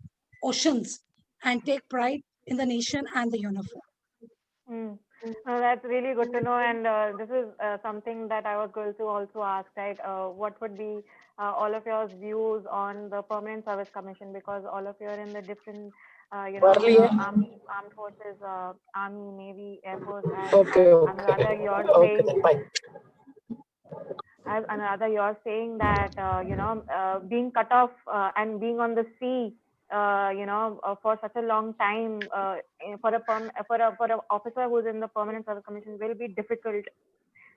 Speaker 2: oceans and take pride in the nation and the uniform.
Speaker 1: That's really good to know. And this is something that I was going to also ask, right? What would be all of your views on the Permanent Service Commission? Because all of you are in the different, armed forces, Army, Navy, Air Force, and
Speaker 6: Okay, okay. Okay, fine.
Speaker 1: as another you're saying that being cut off and being on the sea for such a long time for a officer who's in the Permanent Service Commission will be difficult.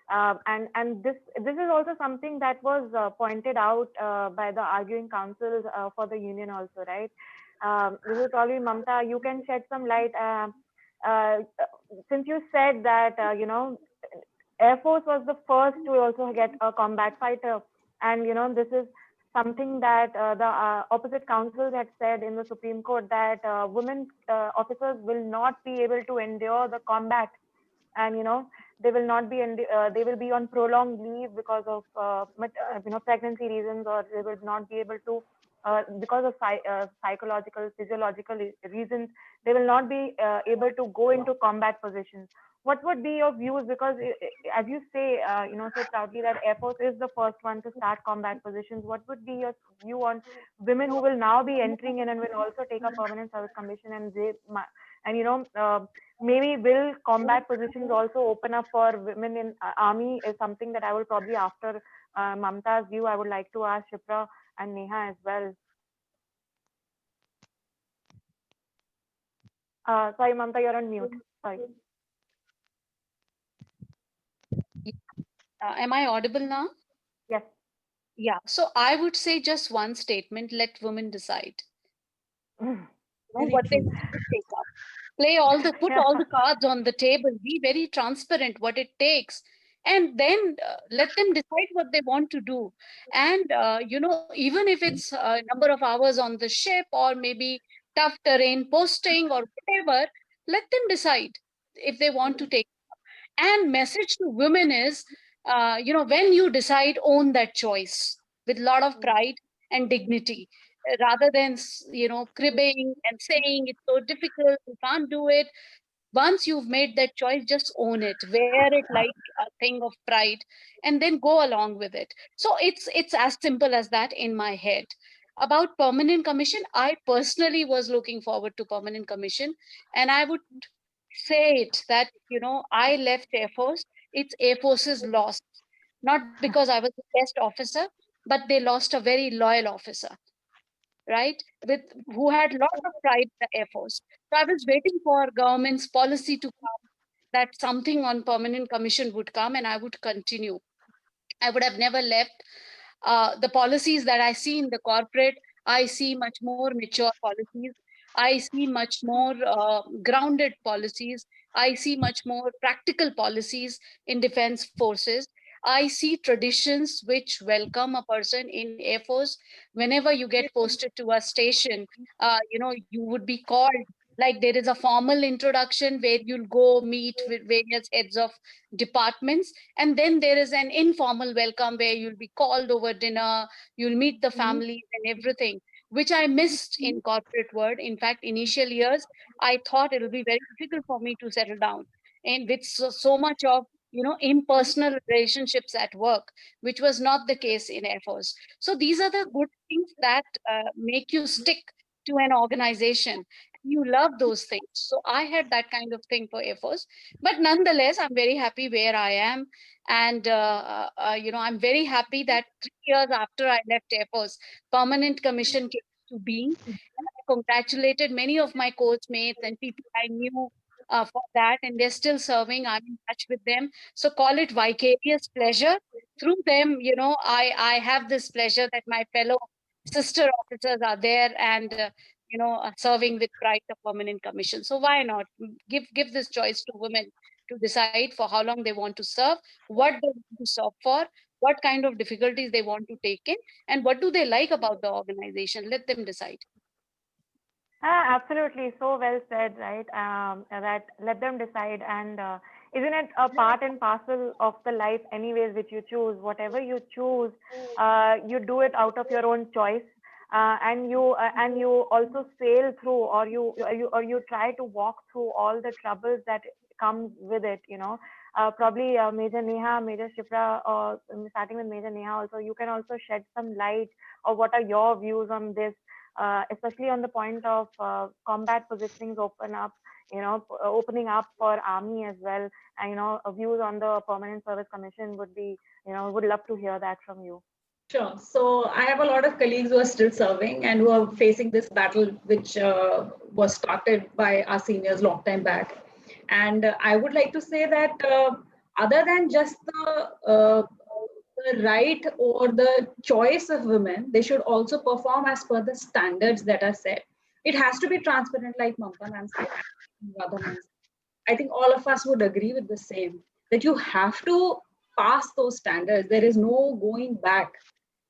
Speaker 1: And this is also something that was pointed out by the arguing councils for the union also, right? This is probably Mamta. You can shed some light uh, since you said that Air Force was the first to also get a combat fighter, and this is something that the opposite councils had said in the Supreme Court that women officers will not be able to endure the combat, and they will not be they will be on prolonged leave because of pregnancy reasons, or they will not be able to because of psychological, physiological reasons, they will not be able to go into combat positions. What would be your views? Because as you say, so proudly that Air Force is the first one to start combat positions. What would be your view on women who will now be entering in and will also take a Permanent Service Commission, and maybe will combat positions also open up for women in army is something that I will probably, after Mamta's view, I would like to ask Shipra and Neha as well. Sorry, Mamta, you're on mute. Sorry.
Speaker 3: Am I audible now?
Speaker 1: Yes.
Speaker 3: Yeah. So I would say just one statement: let women decide. What they want to take up. Put all the cards on the table. Be very transparent what it takes, and then let them decide what they want to do. And even if it's a number of hours on the ship, or maybe tough terrain posting or whatever, let them decide if they want to take. And message to women is, when you decide, own that choice with a lot of pride and dignity, rather than cribbing and saying it's so difficult, you can't do it. Once you've made that choice, just own it, wear it like a thing of pride, and then go along with it. So it's as simple as that in my head. About Permanent Commission, I personally was looking forward to Permanent Commission, and I would say it that I left Air Force. It's Air Force's loss, not because I was the best officer, but they lost a very loyal officer, right? With who had lots of pride in the Air Force. So I was waiting for government's policy to come, that something on Permanent Commission would come, and I would continue. I would have never left. The policies that I see in the corporate, I see much more mature policies. I see much more grounded policies. I see much more practical policies in defense forces. I see traditions which welcome a person in Air Force. Whenever you get posted to a station, you would be called. Like, there is a formal introduction where you'll go meet with various heads of departments, and then there is an informal welcome where you'll be called over dinner, you'll meet the families and everything, which I missed in corporate world. In fact, initial years, I thought it'll be very difficult for me to settle down. And with so much of, impersonal relationships at work, which was not the case in Air Force. So these are the good things that make you stick to an organization. You love those things. So I had that kind of thing for Air Force. But nonetheless, I'm very happy where I am. And, I'm very happy that 3 years after I left Air Force, Permanent Commission came to being. And I congratulated many of my coach mates and people I knew for that, and they're still serving. I'm in touch with them. So call it vicarious pleasure. Through them, I have this pleasure that my fellow sister officers are there, and serving with pride the Permanent Commission. So why not give this choice to women to decide for how long they want to serve, what they want to serve for, what kind of difficulties they want to take in, and what do they like about the organization. Let them decide.
Speaker 1: Absolutely, so well said, right? That let them decide, and isn't it a part and parcel of the life, anyways, which you choose? Whatever you choose, you do it out of your own choice, and you also sail through, or you try to walk through all the troubles that comes with it, you know. Probably Major Neha, Major Shipra, or starting with Major Neha also, you can also shed some light, or what are your views on this, especially on the point of combat positionings opening up for army as well, and views on the Permanent Service Commission would be, would love to hear that from you.
Speaker 4: Sure. So I have a lot of colleagues who are still serving and who are facing this battle, which was started by our seniors long time back. And I would like to say that other than just the right or the choice of women, they should also perform as per the standards that are set. It has to be transparent, like Mamta ma'am said. I think all of us would agree with the same, that you have to pass those standards. There is no going back.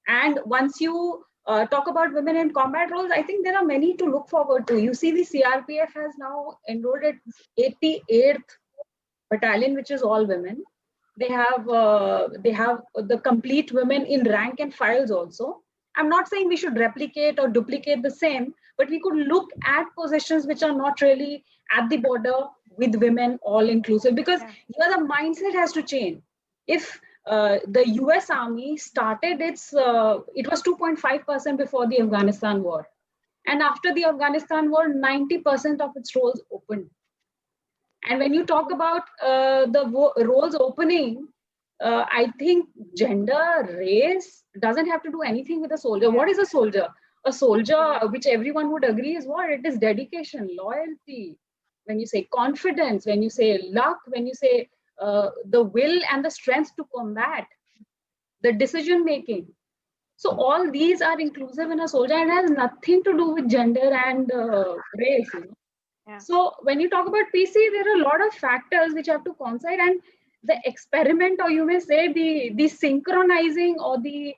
Speaker 4: And once you talk about women in combat roles, I think there are many to look forward to. You see, the CRPF has now enrolled at 88th battalion, which is all women. They have the complete women in rank and files also. I'm not saying we should replicate or duplicate the same, but we could look at positions which are not really at the border with women all inclusive, because here the mindset has to change. If the US Army started it was 2.5% before the Afghanistan war. And after the Afghanistan war, 90% of its roles opened. And when you talk about the roles opening, I think gender, race doesn't have to do anything with a soldier. What is a soldier? A soldier, which everyone would agree is what? It is dedication, loyalty. When you say confidence, when you say luck, when you say the will and the strength to combat, the decision making. So all these are inclusive in a soldier and has nothing to do with gender and race. So when you talk about PC, there are a lot of factors which have to coincide, and the experiment, or you may say the synchronizing, or the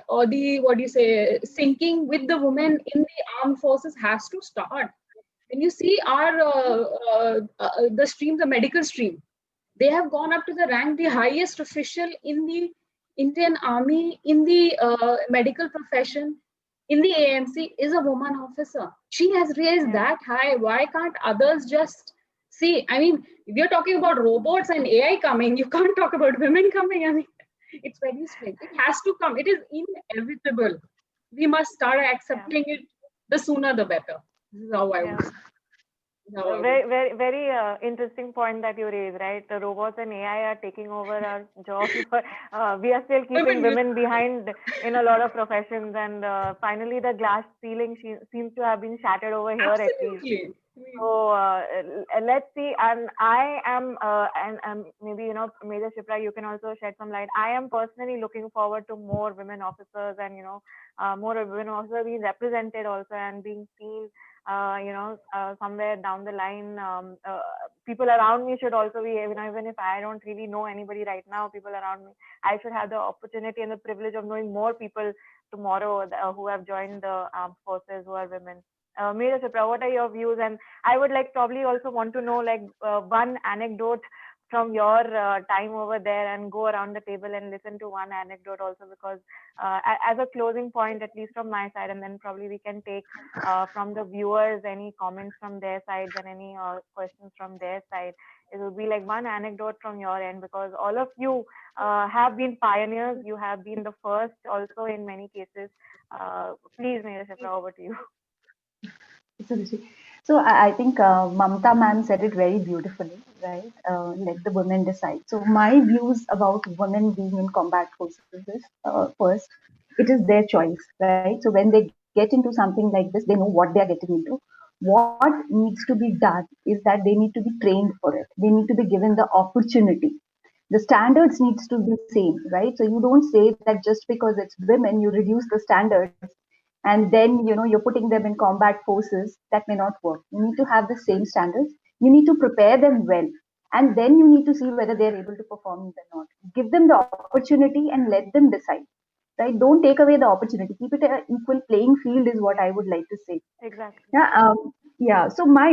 Speaker 4: what do you say, syncing with the women in the armed forces has to start. When you see our the stream, the medical stream, they have gone up to the rank, the highest official in the Indian Army, in the medical profession, in the AMC is a woman officer. She has raised that high. Why can't others just see? I mean, if you're talking about robots and AI coming, you can't talk about women coming. I mean, it's very strange. It has to come. It is inevitable. We must start accepting it. The sooner, the better. This is how I would say.
Speaker 1: Very interesting point that you raised, right? The robots and AI are taking over our jobs, but we are still keeping women behind in a lot of professions, and finally the glass ceiling seems to have been shattered over here.
Speaker 4: Absolutely.
Speaker 1: At least. So let's see. And I am, and maybe Major Shipra, you can also shed some light. I am personally looking forward to more women officers, and more women officers being represented also and being seen. Somewhere down the line, people around me should also be, even if I don't really know anybody right now, people around me, I should have the opportunity and the privilege of knowing more people tomorrow who have joined the armed forces, who are women. Major Shipra, what are your views? And I would probably also want to know one anecdote from your time over there, and go around the table and listen to one anecdote also, because as a closing point, at least from my side, and then probably we can take from the viewers any comments from their sides and any questions from their side. It would be one anecdote from your end, because all of you have been pioneers. You have been the first also in many cases. Please, Major Shipra, over to you.
Speaker 5: So I think Mamta ma'am said it very beautifully, right? Let the women decide. So my views about women being in combat forces is, first, it is their choice, right? So when they get into something like this, they know what they are getting into. What needs to be done is that they need to be trained for it. They need to be given the opportunity. The standards needs to be same, right? So you don't say that just because it's women, you reduce the standards, and then you're putting them in combat forces. That may not work. You need to have the same standards. You need to prepare them well, and then you need to see whether they're able to perform it or not. Give them the opportunity and let them decide, right? Don't take away the opportunity. Keep it an equal playing field is what I would like to say.
Speaker 1: Exactly.
Speaker 5: Yeah. So my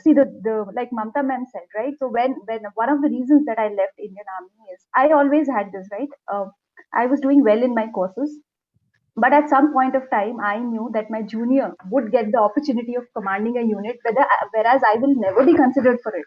Speaker 5: see, the like Mamta ma'am said, right? So when one of the reasons that I left Indian Army is I always had this, right? I was doing well in my courses, but at some point of time, I knew that my junior would get the opportunity of commanding a unit, whereas I will never be considered for it.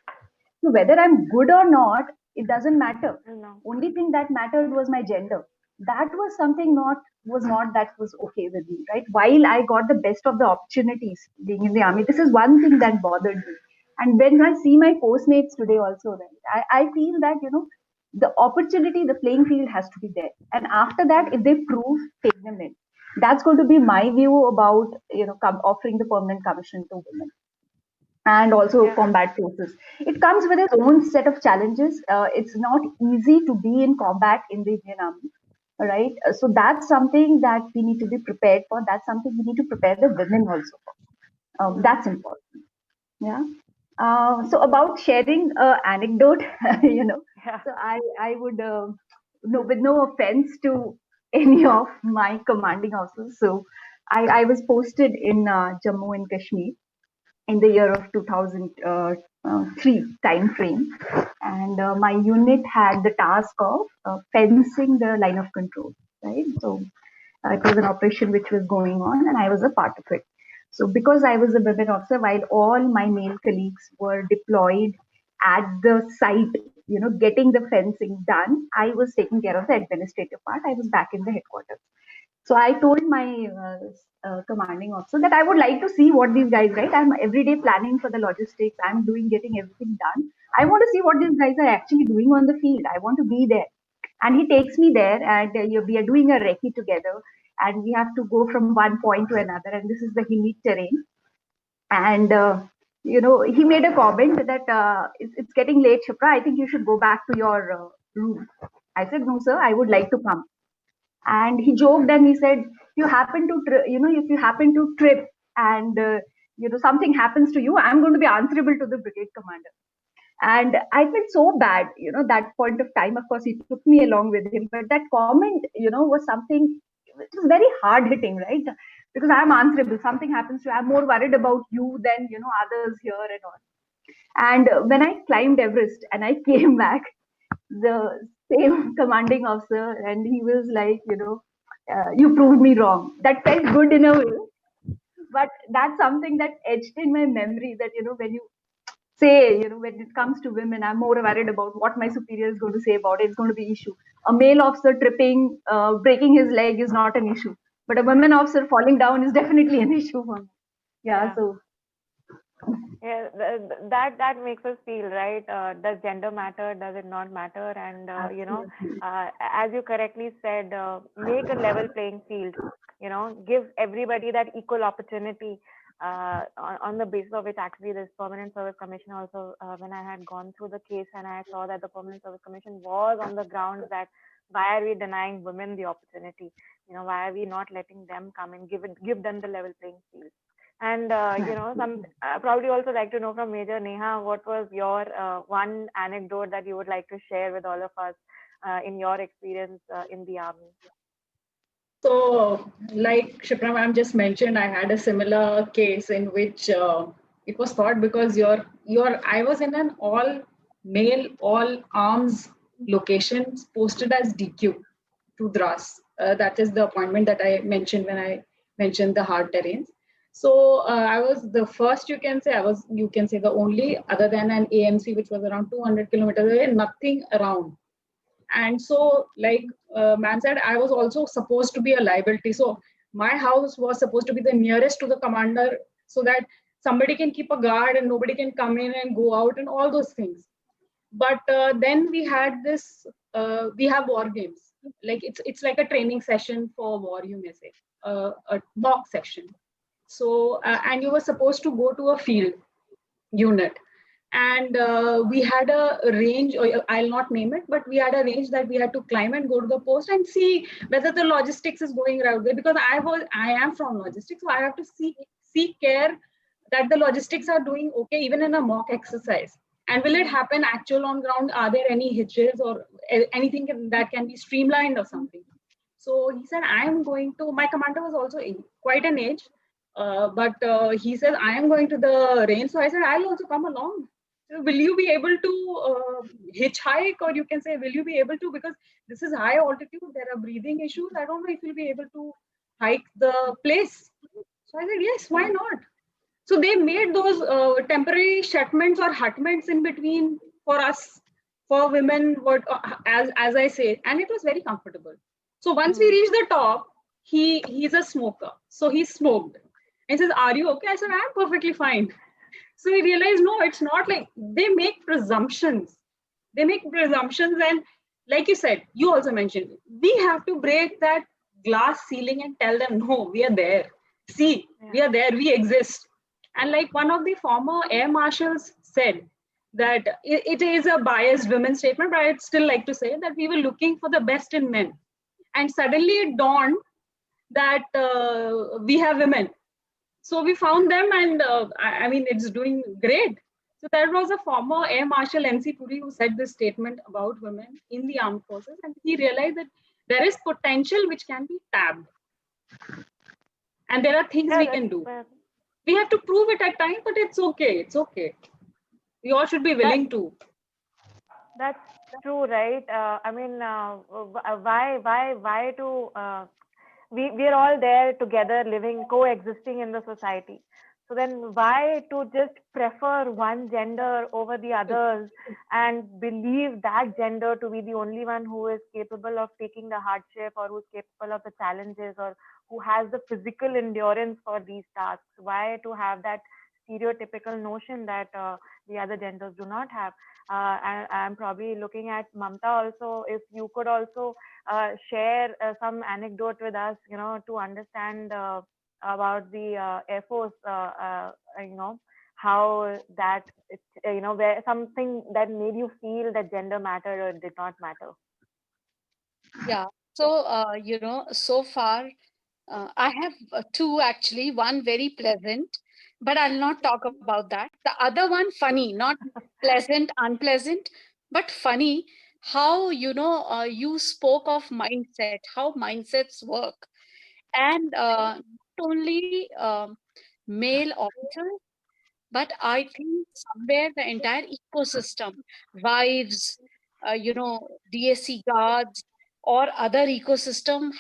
Speaker 5: So whether I'm good or not, it doesn't matter.
Speaker 1: No.
Speaker 5: Only thing that mattered was my gender. That was something that was okay with me, right? While I got the best of the opportunities being in the army, this is one thing that bothered me. And when I see my postmates today also, right, I feel that, the opportunity, the playing field has to be there. And after that, if they prove, take them in. That's going to be my view about, offering the permanent commission to women and also combat forces. It comes with its own set of challenges. It's not easy to be in combat in the Indian Army, right? So that's something that we need to be prepared for. That's something we need to prepare the women also for. That's important. Yeah. So about sharing anecdote, so I would, no, with no offense to any of my commanding officers. So I was posted in Jammu and Kashmir in the year of 2003 time frame, and my unit had the task of fencing the line of control, right? So it was an operation which was going on, and I was a part of it. So because I was a women officer, while all my male colleagues were deployed at the site, getting the fencing done, I was taking care of the administrative part. I was back in the headquarters. So I told my commanding officer that I would like to see what these guys, right? I'm every day planning for the logistics. I'm getting everything done. I want to see what these guys are actually doing on the field. I want to be there. And he takes me there, and we are doing a recce together, and we have to go from one point to another. And this is the hilly terrain. And he made a comment that it's getting late, Shipra. I think you should go back to your room. I said, no, sir. I would like to come. And he joked and he said, if you happen to trip and something happens to you, I'm going to be answerable to the brigade commander. And I felt so bad, that point of time. Of course, he took me along with him, but that comment, was something which was very hard hitting, right? Because I'm answerable. Something happens to you, I'm more worried about you than others here and all. And when I climbed Everest and I came back, the same commanding officer, and he was like, you proved me wrong. That felt good in a way, but that's something that etched in my memory that, when you say, when it comes to women, I'm more worried about what my superior is going to say about it. It's going to be issue. A male officer tripping, breaking his leg is not an issue, but a woman officer falling down is definitely an issue for me. So
Speaker 1: yeah, that makes us feel, right? Does gender matter? Does it not matter? And as you correctly said, make a level playing field. Give everybody that equal opportunity. On the basis of which actually this permanent service commission also, when I had gone through the case and I saw that the permanent service commission was on the grounds that why are we denying women the opportunity? Why are we not letting them come and give them the level playing field? And some probably also like to know from Major Neha, what was your one anecdote that you would like to share with all of us in your experience in the army?
Speaker 4: So, like Shipra ma'am just mentioned, I had a similar case in which it was thought because I was in an all male, all arms location posted as DQ to Dras. That is the appointment that I mentioned when I mentioned the hard terrains. So I was the first, you can say the only, other than an AMC, which was around 200 kilometers away, nothing around. And so, like ma'am said, I was also supposed to be a liability. So my house was supposed to be the nearest to the commander so that somebody can keep a guard and nobody can come in and go out and all those things. But then we had this, we have war games. Like it's like a training session for war, you may say, a mock session. So, and you were supposed to go to a field unit. And we had a range, or I'll not name it, but we had a range that we had to climb and go to the post and see whether the logistics is going right there. Because I am from logistics, so I have to seek care that the logistics are doing okay, even in a mock exercise. And will it happen actual on ground? Are there any hitches or anything that can be streamlined or something? So he said, my commander was also quite an age, but he said, I am going to the range. So I said, I'll also come along. So will you be able to hitchhike, or you can say, will you be able to, because this is high altitude, there are breathing issues. I don't know if you'll be able to hike the place. So I said, yes, why not? So they made those temporary shutments or hutments in between for us, for women, what as I say, and it was very comfortable. So once we reached the top, he's a smoker, so he smoked. And he says, "Are you okay?" I said, "I'm perfectly fine." So we realized, no, it's not like they make presumptions. They make presumptions, and like you said, you also mentioned, we have to break that glass ceiling and tell them, no, we are there. See, we are there, we exist. And like one of the former air marshals said, that it is a biased women's statement, but I'd still like to say that we were looking for the best in men. And suddenly it dawned that we have women. So we found them, and I mean, it's doing great. So there was a former Air Marshal M.C. Puri who said this statement about women in the armed forces, and he realized that there is potential which can be tapped. And there are things we can do. We have to prove it at times, but it's okay. It's okay. We all should be willing to.
Speaker 1: That's true, right? I mean, why to, we are all there together, living, coexisting in the society. So then why to just prefer one gender over the others and believe that gender to be the only one who is capable of taking the hardship, or who's capable of the challenges, or who has the physical endurance for these tasks? Why to have that stereotypical notion that the other genders do not have? I'm probably looking at Mamta also. If you could also share some anecdote with us, to understand about the Air Force, how that, where something that made you feel that gender mattered or did not matter.
Speaker 3: Yeah. So, so far, I have two actually, one very pleasant, but I'll not talk about that. The other one, funny, not pleasant, unpleasant, but funny. How, you spoke of mindset, how mindsets work. And not only male officers, but I think somewhere the entire ecosystem, wives, DSC guards, or other ecosystem,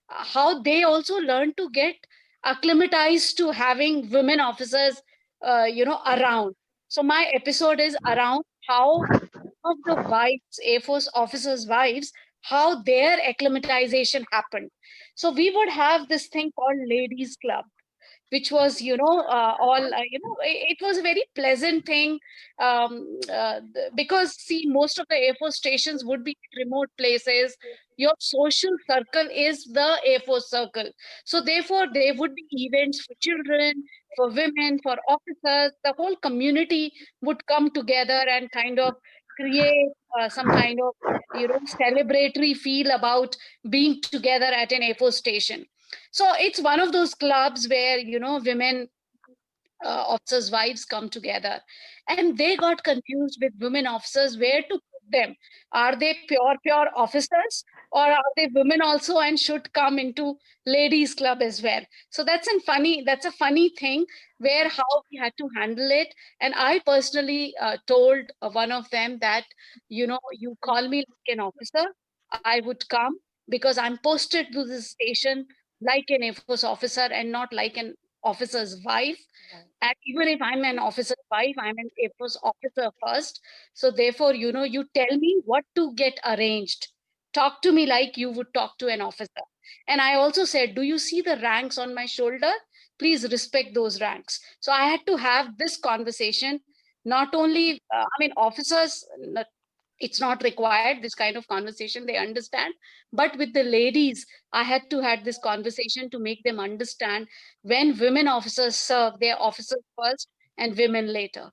Speaker 3: how they also learn to get acclimatized to having women officers, around. So my episode is around how of the wives, Air Force officers' wives, how their acclimatization happened. So we would have this thing called Ladies Club, which was it was a very pleasant thing, because see, most of the Air Force stations would be in remote places. Your social circle is the Air Force circle, so therefore there would be events for children, for women, for officers. The whole community would come together and kind of create some kind of celebratory feel about being together at an Air Force station. So it's one of those clubs where women officers' wives come together, and they got confused with women officers where to put them. Are they pure officers, or are they women also and should come into ladies' club as well? So that's a funny thing where how we had to handle it. And I personally told one of them that you call me like an officer, I would come, because I'm posted to this station like an Air Force officer and not like an officer's wife. And even if I'm an officer's wife, I'm an Air Force officer first. So therefore, you tell me what to get arranged. Talk to me like you would talk to an officer. And I also said, do you see the ranks on my shoulder? Please respect those ranks. So I had to have this conversation. Not only, officers, it's not required, this kind of conversation, they understand. But with the ladies, I had to have this conversation to make them understand when women officers serve, they're officers first and women later.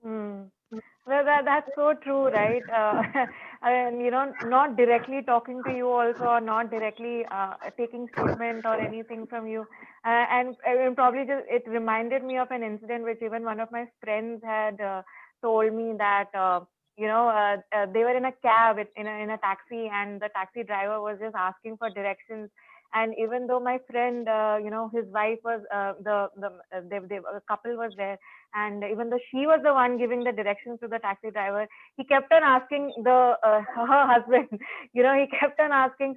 Speaker 1: Well, that's so true, right? And not directly talking to you also, or not directly taking statement or anything from you, and probably just it reminded me of an incident which even one of my friends had told me that they were in a cab in a taxi, and the taxi driver was just asking for directions. And even though my friend, his wife was a couple was there, and even though she was the one giving the directions to the taxi driver, he kept on asking her husband, he kept on asking,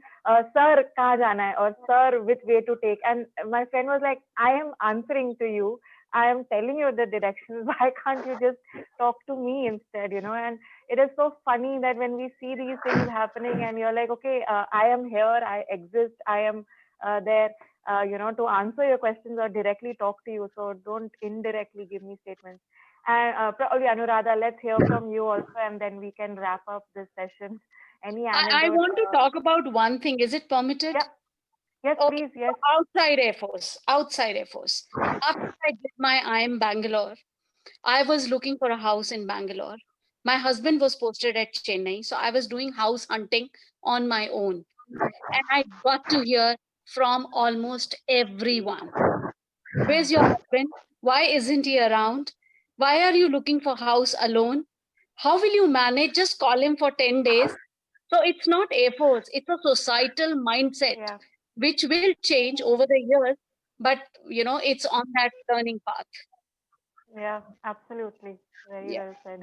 Speaker 1: sir, kahan jana hai, or sir, which way to take. And my friend was like, I am answering to you. I am telling you the directions. Why can't you just talk to me instead? And it is so funny that when we see these things happening and you're like, okay, I am here, I exist, I am there, to answer your questions or directly talk to you. So don't indirectly give me statements. And probably Anuradha, let's hear from you also, and then we can wrap up this session. Any anecdote?
Speaker 3: I want to talk about one thing. Is it permitted?
Speaker 1: Yeah. Yes,
Speaker 3: Okay.
Speaker 1: please. Yes.
Speaker 3: Outside Air Force. Outside Air Force. After I did my IIM Bangalore, I was looking for a house in Bangalore. My husband was posted at Chennai, so I was doing house hunting on my own. And I got to hear from almost everyone. Where's your husband? Why isn't he around? Why are you looking for house alone? How will you manage? Just call him for 10 days. So it's not Air Force, it's a societal mindset,
Speaker 1: Yeah.
Speaker 3: which will change over the years, but it's on that turning path.
Speaker 1: Yeah, absolutely. Very
Speaker 3: Yeah.
Speaker 1: well said.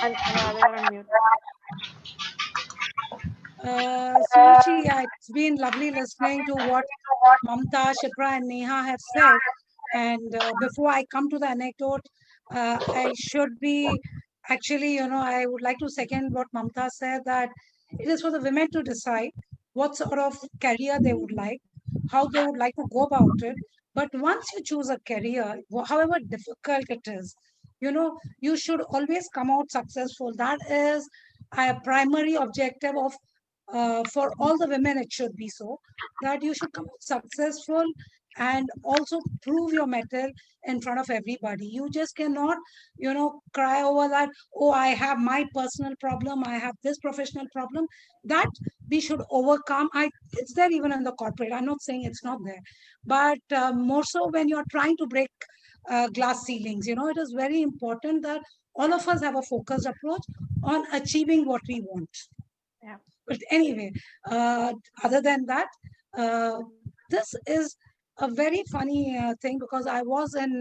Speaker 1: And Anuradha, you're on mute.
Speaker 2: Suruchi, yeah, it's been lovely listening to what Mamta, Shipra, and Neha have said. And before I come to the anecdote, I should be actually, I would like to second what Mamta said, that it is for the women to decide what sort of career they would like, how they would like to go about it. But once you choose a career, however difficult it is, you should always come out successful. That is a primary objective of for all the women. It should be so that you should come out successful and also prove your mettle in front of everybody. You just cannot cry over that, oh, I have my personal problem, I have this professional problem. That we should overcome. It's there even in the corporate. I'm not saying it's not there, but more so when you're trying to break glass ceilings. It is very important that all of us have a focused approach on achieving what we want.
Speaker 1: Yeah.
Speaker 2: But anyway, other than that, this is a very funny thing, because I was in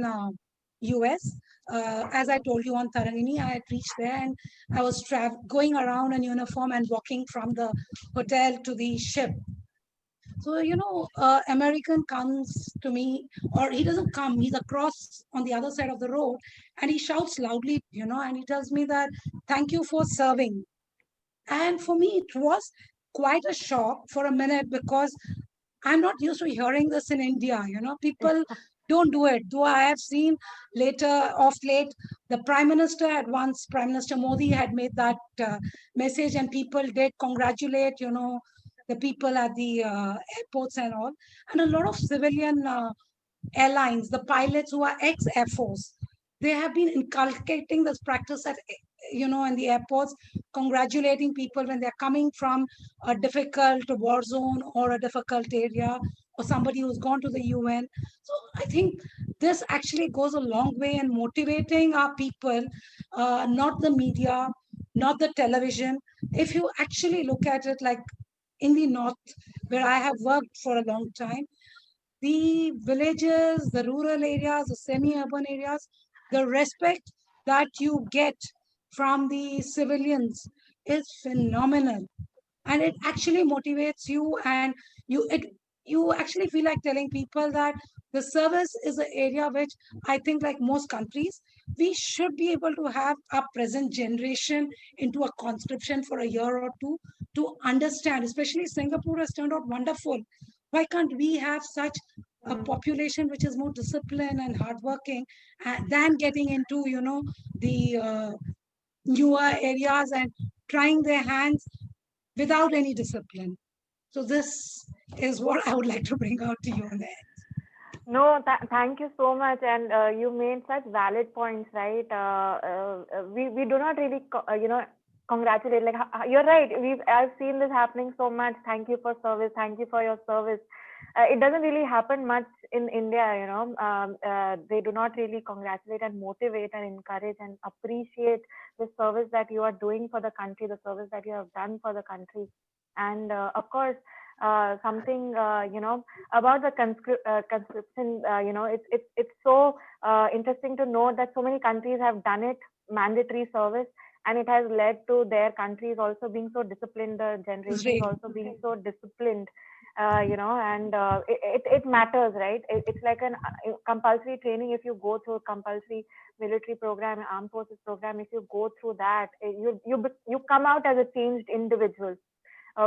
Speaker 2: US. As I told you, on Taranini, I had reached there and I was going around in uniform and walking from the hotel to the ship. So, American comes to me, or he doesn't come, he's across on the other side of the road, and he shouts loudly, and he tells me that, thank you for serving. And for me, it was quite a shock for a minute, because I'm not used to hearing this in India. People don't do it. Though I have seen of late, the Prime Minister Prime Minister Modi had made that message, and people did congratulate, the people at the airports and all. And a lot of civilian airlines, the pilots who are ex-Air Force, they have been inculcating this practice at in the airports, congratulating people when they're coming from a difficult war zone or a difficult area, or somebody who's gone to the UN. So I think this actually goes a long way in motivating our people, not the media, not the television. If you actually look at it, like in the north, where I have worked for a long time, the villages, the rural areas, the semi-urban areas, the respect that you get from the civilians is phenomenal. And it actually motivates you, and you actually feel like telling people that the service is an area which I think, like most countries, we should be able to have our present generation into a conscription for a year or two to understand. Especially Singapore has turned out wonderful. Why can't we have such a population which is more disciplined and hardworking than getting into the newer areas and trying their hands without any discipline? So this is what I would like to bring out to you on that.
Speaker 1: No, thank you so much. And you made such valid points, right? We do not really, congratulate. Like, you're right. I've seen this happening so much. Thank you for service. Thank you for your service. It doesn't really happen much in India. They do not really congratulate and motivate and encourage and appreciate the service that you are doing for the country, the service that you have done for the country. And of course, something about the conscription. It's so interesting to know that so many countries have done it, mandatory service, and it has led to their countries also being so disciplined, the generations also being so disciplined. and it matters, right? It's like an compulsory training. If you go through a compulsory military program, armed forces program, if you go through that, you come out as a changed individual.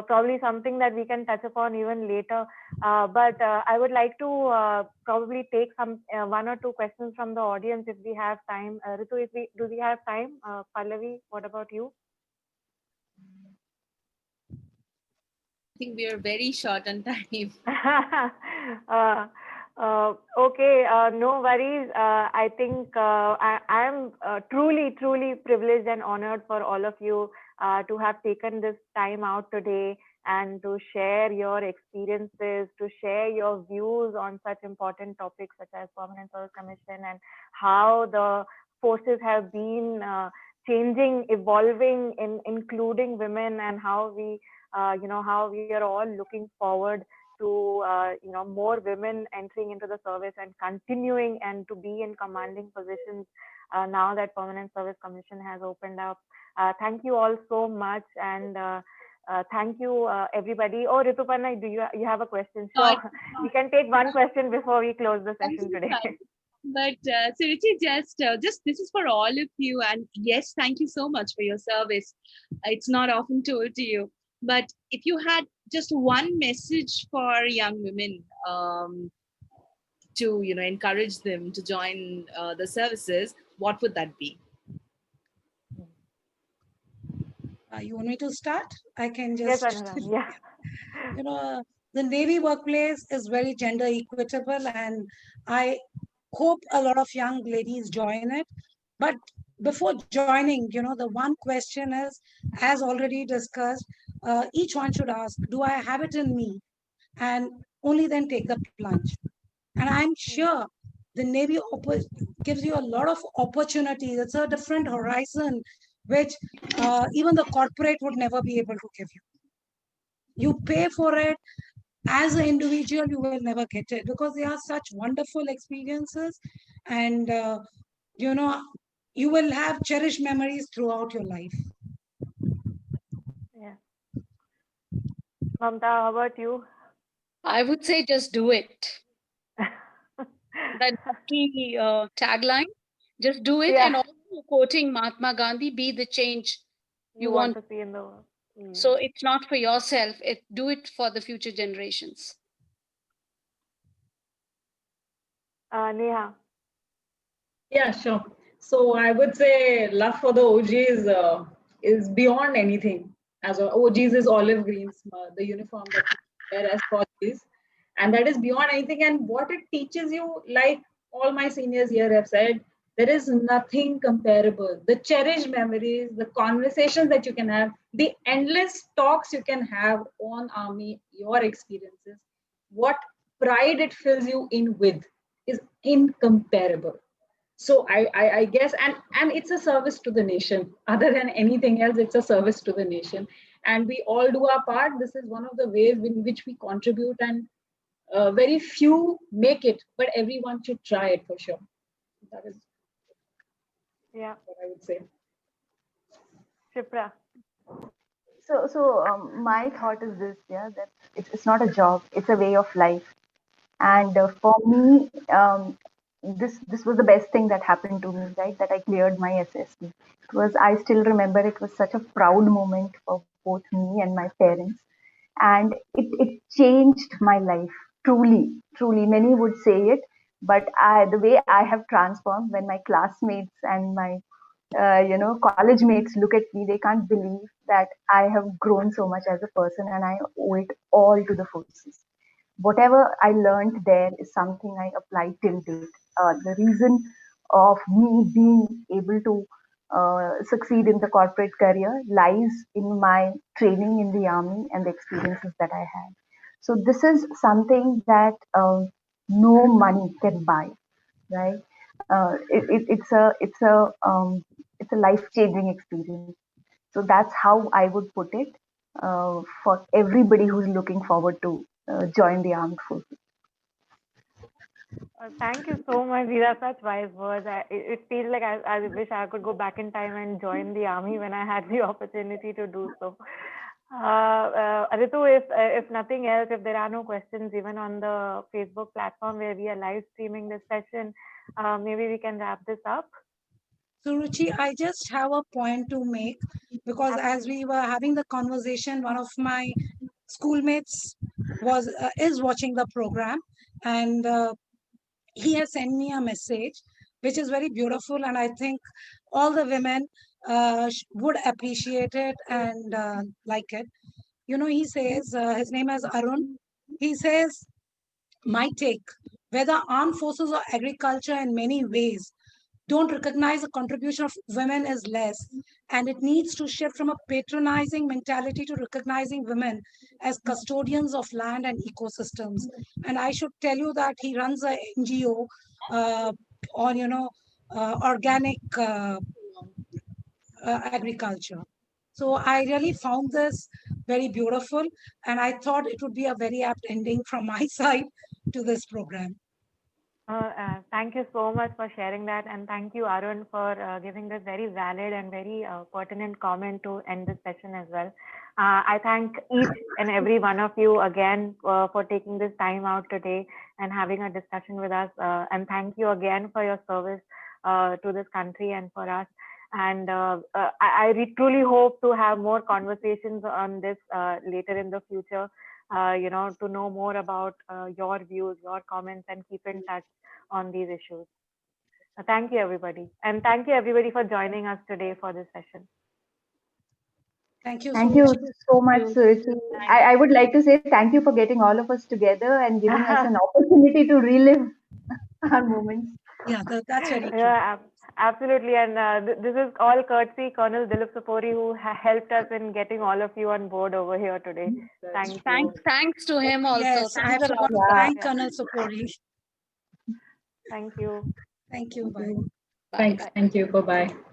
Speaker 1: Probably something that we can touch upon even later. But I would like to probably take some one or two questions from the audience if we have time. Ritu, do we have time? Pallavi, what about you?
Speaker 7: I think we are very short on time.
Speaker 1: Okay, no worries. I think I am truly, truly privileged and honored for all of you to have taken this time out today and to share your experiences, to share your views on such important topics such as Permanent Service Commission and how the forces have been changing, evolving, including women, and how we how we are all looking forward to more women entering into the service and continuing and to be in commanding positions now that Permanent Service Commission has opened up. Thank you all so much, and thank you everybody. Oh, Rituparna, do you have a question? Sure, we can take one question before we close the session today.
Speaker 7: But Suruchi, just this is for all of you, and yes, thank you so much for your service. It's not often told to you. But if you had just one message for young women to encourage them to join the services, what would that be?
Speaker 2: You want me to start? I can
Speaker 1: Yes,
Speaker 2: just.
Speaker 1: Anurag, yeah.
Speaker 2: The Navy workplace is very gender equitable, and I hope a lot of young ladies join it. But before joining, the one question is, as already discussed, each one should ask, do I have it in me? And only then take the plunge. And I'm sure the Navy gives you a lot of opportunities. It's a different horizon, which even the corporate would never be able to give you. You pay for it. As an individual, you will never get it because they are such wonderful experiences, and you will have cherished memories throughout your life.
Speaker 1: Yeah. Mamta, how about you?
Speaker 3: I would say just do it. That key tagline, just do it.
Speaker 1: Yeah.
Speaker 3: And also quoting Mahatma Gandhi, be the change
Speaker 1: you want to see in the world.
Speaker 3: So it's not for yourself, do it for the future generations.
Speaker 1: Neha.
Speaker 4: Yeah, sure. So I would say love for the OGs is beyond anything. As OGs is olive greens, the uniform that we wear as OGs, and that is beyond anything. And what it teaches you, like all my seniors here have said, there is nothing comparable. The cherished memories, the conversations that you can have, the endless talks you can have on Army, your experiences, what pride it fills you in with is incomparable. So I guess, and it's a service to the nation. Other than anything else, it's a service to the nation, and we all do our part. This is one of the ways in which we contribute, and very few make it, but everyone should try it for sure. That is what I would say.
Speaker 1: Shipra.
Speaker 5: So my thought is this, that it's not a job, it's a way of life. And for me, this was the best thing that happened to me, right? That I cleared my SSC. I still remember it was such a proud moment for both me and my parents, and it changed my life truly, truly. Many would say it, but the way I have transformed, when my classmates and my college mates look at me, they can't believe that I have grown so much as a person, and I owe it all to the forces. Whatever I learned there is something I apply till date. The reason of me being able to succeed in the corporate career lies in my training in the army and the experiences that I had. So this is something that no money can buy, right? It's a life changing experience. So that's how I would put it for everybody who's looking forward to join the armed forces.
Speaker 1: Thank you so much. These are such wise words. It feels like I wish I could go back in time and join the army when I had the opportunity to do so. Ritu, if nothing else, if there are no questions even on the Facebook platform where we are live streaming this session, maybe we can wrap this up.
Speaker 2: So Ruchi, I just have a point to make, because as we were having the conversation, one of my schoolmates is watching the program, and he has sent me a message which is very beautiful, and I think all the women would appreciate it and like it. He says, his name is Arun. He says, my take, whether armed forces or agriculture, in many ways don't recognize the contribution of women is less, and it needs to shift from a patronizing mentality to recognizing women as custodians of land and ecosystems. And I should tell you that he runs a NGO on organic agriculture. So I really found this very beautiful, and I thought it would be a very apt ending from my side to this program.
Speaker 1: Thank you so much for sharing that, and thank you, Arun, for giving this very valid and very pertinent comment to end this session as well. I thank each and every one of you again for taking this time out today and having a discussion with us. And thank you again for your service to this country and for us. And I truly hope to have more conversations on this later in the future. To know more about your views, your comments, and keep in touch on these issues. Thank you, everybody. And thank you, everybody, for joining us today for this session.
Speaker 2: Thank you.
Speaker 5: Thank you so much, Suruchi. I would like to say thank you for getting all of us together and giving us an opportunity to relive our moments.
Speaker 2: Yeah, that's very true.
Speaker 1: Yeah, absolutely. And this is all courtesy Colonel Dilip Sapori, who helped us in getting all of you on board over here today.
Speaker 3: Thanks to him also.
Speaker 2: Yes, I
Speaker 3: Thanks a
Speaker 2: forgot
Speaker 3: lot.
Speaker 2: to thank Colonel Sapori.
Speaker 1: Thank you.
Speaker 2: Thank you. Bye.
Speaker 4: Thanks. Thank you. Bye-bye.